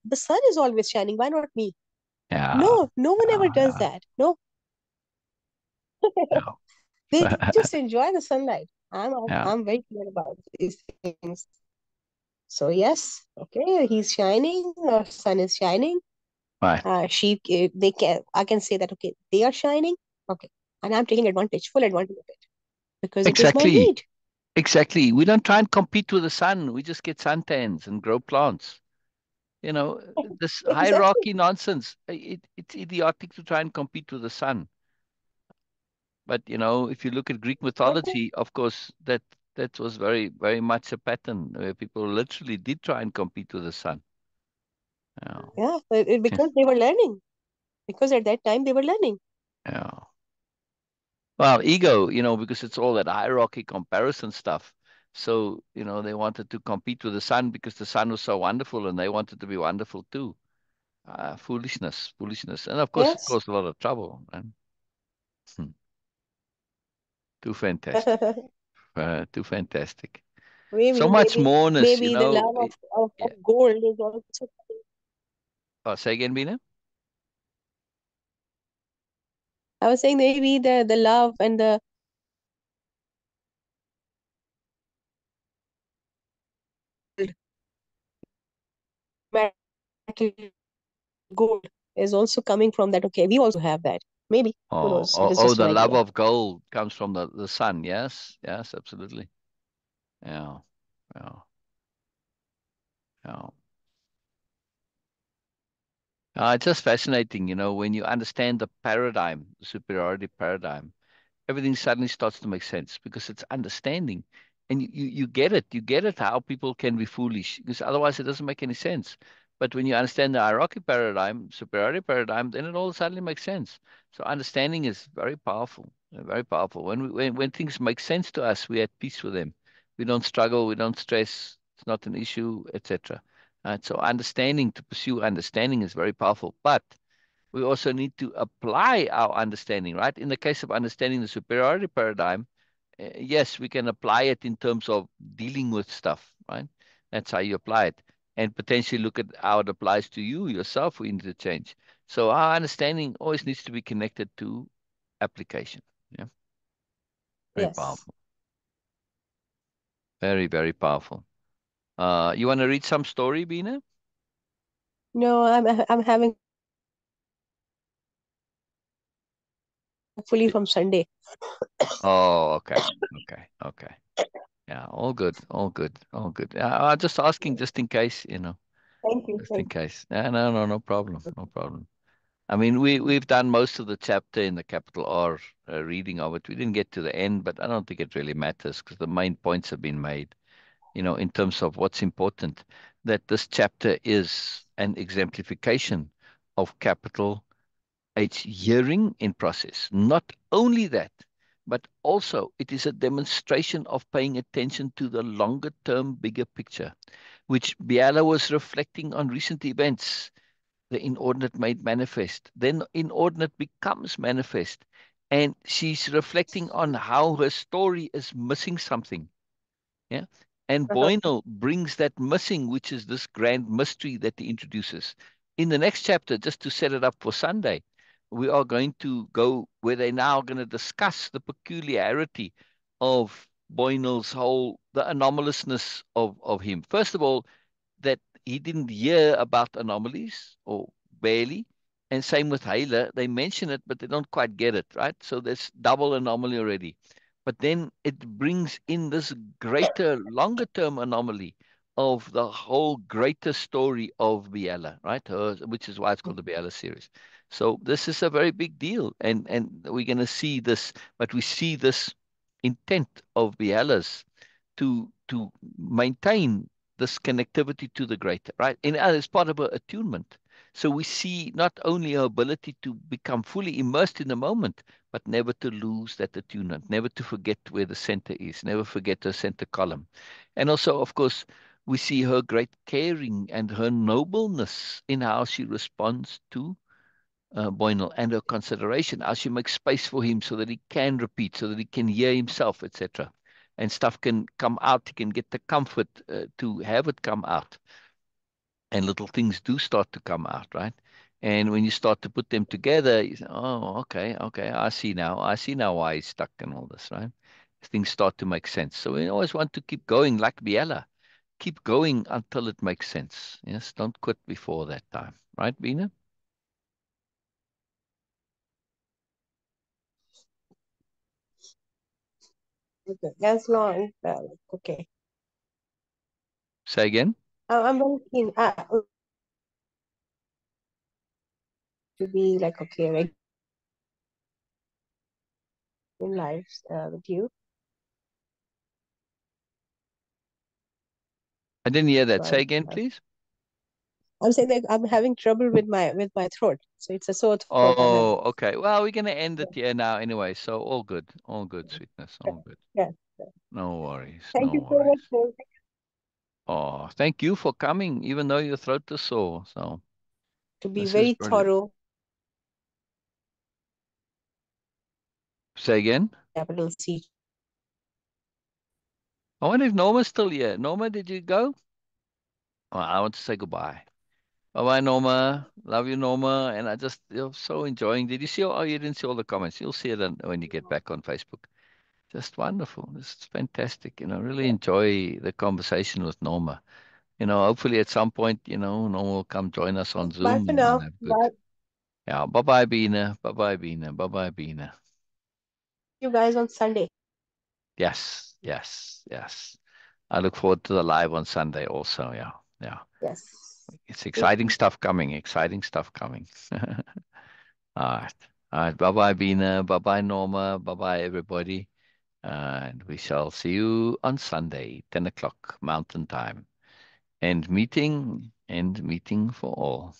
the sun is always shining? Why not me? Yeah. No, no one ever does Yeah. that. No, Yeah. they just Yeah. enjoy the sunlight. I'm Yeah. very clear about these things. So yes, okay, he's shining. Or sun is shining. Right. They can I can say that okay, they are shining. Okay, and I'm taking full advantage of it because it is my Exactly. need. Exactly. We don't try and compete with the sun. We just get suntans and grow plants. This Exactly. hierarchy nonsense. It's idiotic to try and compete with the sun. But if you look at Greek Okay. mythology, of course, that was very, very much a pattern where people literally did try and compete with the sun. Yeah. Yeah, because they were learning. Because at that time they were learning. Yeah. Well, ego, because it's all that hierarchy comparison stuff. So, they wanted to compete with the sun because the sun was so wonderful and they wanted to be wonderful too. Foolishness, foolishness. And of course, it Yes. caused a lot of trouble. And too fantastic. Too fantastic. maybe, So much maybe, moreness, maybe the love of yeah. gold is also. Oh, say again, Bina? I was saying maybe the love and the metal gold is also coming from that. Okay, we also have that. Maybe. Who Oh, knows? It oh, is oh, just the an love idea. of gold comes from the sun. Yes, yes, absolutely. Yeah, yeah, yeah. It's just fascinating, when you understand the paradigm, the superiority paradigm, everything suddenly starts to make sense because it's understanding. And you get it. You get it how people can be foolish because otherwise it doesn't make any sense. But when you understand the hierarchy paradigm, superiority paradigm, then it all suddenly makes sense. So understanding is very powerful, very powerful. When things make sense to us, we're at peace with them. We don't struggle, we don't stress, it's not an issue, etc. Right? So understanding, to pursue understanding is very powerful, but we also need to apply our understanding, right? In the case of understanding the superiority paradigm, yes, we can apply it in terms of dealing with stuff, right? That's how you apply it. And potentially look at how it applies to you, yourself, we need to change. So our understanding always needs to be connected to application. Yeah, very Yes. powerful. Very, very powerful. You want to read some story, Beena? No, I'm having fully from Sunday. Oh, okay. Okay. Okay. Yeah, all good, all good, all good. I'm just asking just in case, Thank you. just in Thank case. No, no, no, no problem, no problem. I mean, we've done most of the chapter in the capital R reading of it. We didn't get to the end, but I don't think it really matters because the main points have been made, in terms of what's important, that this chapter is an exemplification of capital H hearing in process. Not only that, but also it is a demonstration of paying attention to the longer term, bigger picture, which Biella was reflecting on recent events. The inordinate made manifest. Then inordinate becomes manifest. And she's reflecting on how her story is missing something. Yeah. And you. Boynal brings that missing, which is this grand mystery that he introduces. In the next chapter, just to set it up for Sunday, we are going to go where they're now going to discuss the peculiarity of Boynal's whole, the anomalousness of him. First of all, that he didn't hear about anomalies or barely. And same with Haler. They mention it, but they don't quite get it, right? So there's double anomaly already. But then it brings in this greater, longer term anomaly of the whole greater story of Biella, right? Which is why it's called the Biella series. So this is a very big deal. And we're going to see this, but we see this intent of Biella's to maintain this connectivity to the greater, right? And as part of her attunement. So we see not only her ability to become fully immersed in the moment, but never to lose that attunement, never to forget where the center is, never forget her center column. And also, of course, we see her great caring and her nobleness in how she responds to Boynal and her consideration, how she makes space for him so that he can repeat, so that he can hear himself, etc. And stuff can come out, he can get the comfort to have it come out. And little things do start to come out, right? And when you start to put them together, you say, oh, okay, okay, I see now. I see now why he's stuck and all this, right? Things start to make sense. So we always want to keep going like Biella. Keep going until it makes sense. Yes, don't quit before that time. Right, Beena? Okay. As long, okay. Say again? I'm very keen to be like, okay, like in lives with you. I didn't hear that. Say So again, please. I'm saying that I'm having trouble with my throat. So it's a sore throat I'm having. Oh, okay. Well, we're gonna end it here now anyway. So all good, sweetness, Yeah. all good. Yeah. No worries, Thank no you so much, worries. sir. Oh, thank you for coming, even though your throat is sore. So To be this is very brilliant. thorough. Say again. Capital C. I wonder if Norma's still here. Norma, did you go? Oh, I want to say goodbye. Bye bye, Norma. Love you, Norma. And I just you're so enjoying. Did you see? Oh, you didn't see all the comments. You'll see it when you get back on Facebook. Just wonderful. It's fantastic. Really enjoy the conversation with Norma. Hopefully at some point, Norma will come join us on Bye Zoom for and we'll now. have good. Bye. Yeah. Bye bye, Beena. Bye bye, Beena. Bye bye, Beena. You guys on Sunday. Yes. Yes. Yes. I look forward to the live on Sunday also. Yeah. Yeah. Yes. It's exciting stuff coming. Exciting stuff coming. All right. All right. Bye bye, Beena. Bye bye, Norma. Bye bye, everybody. And we shall see you on Sunday, 10 o'clock Mountain Time. End meeting for all.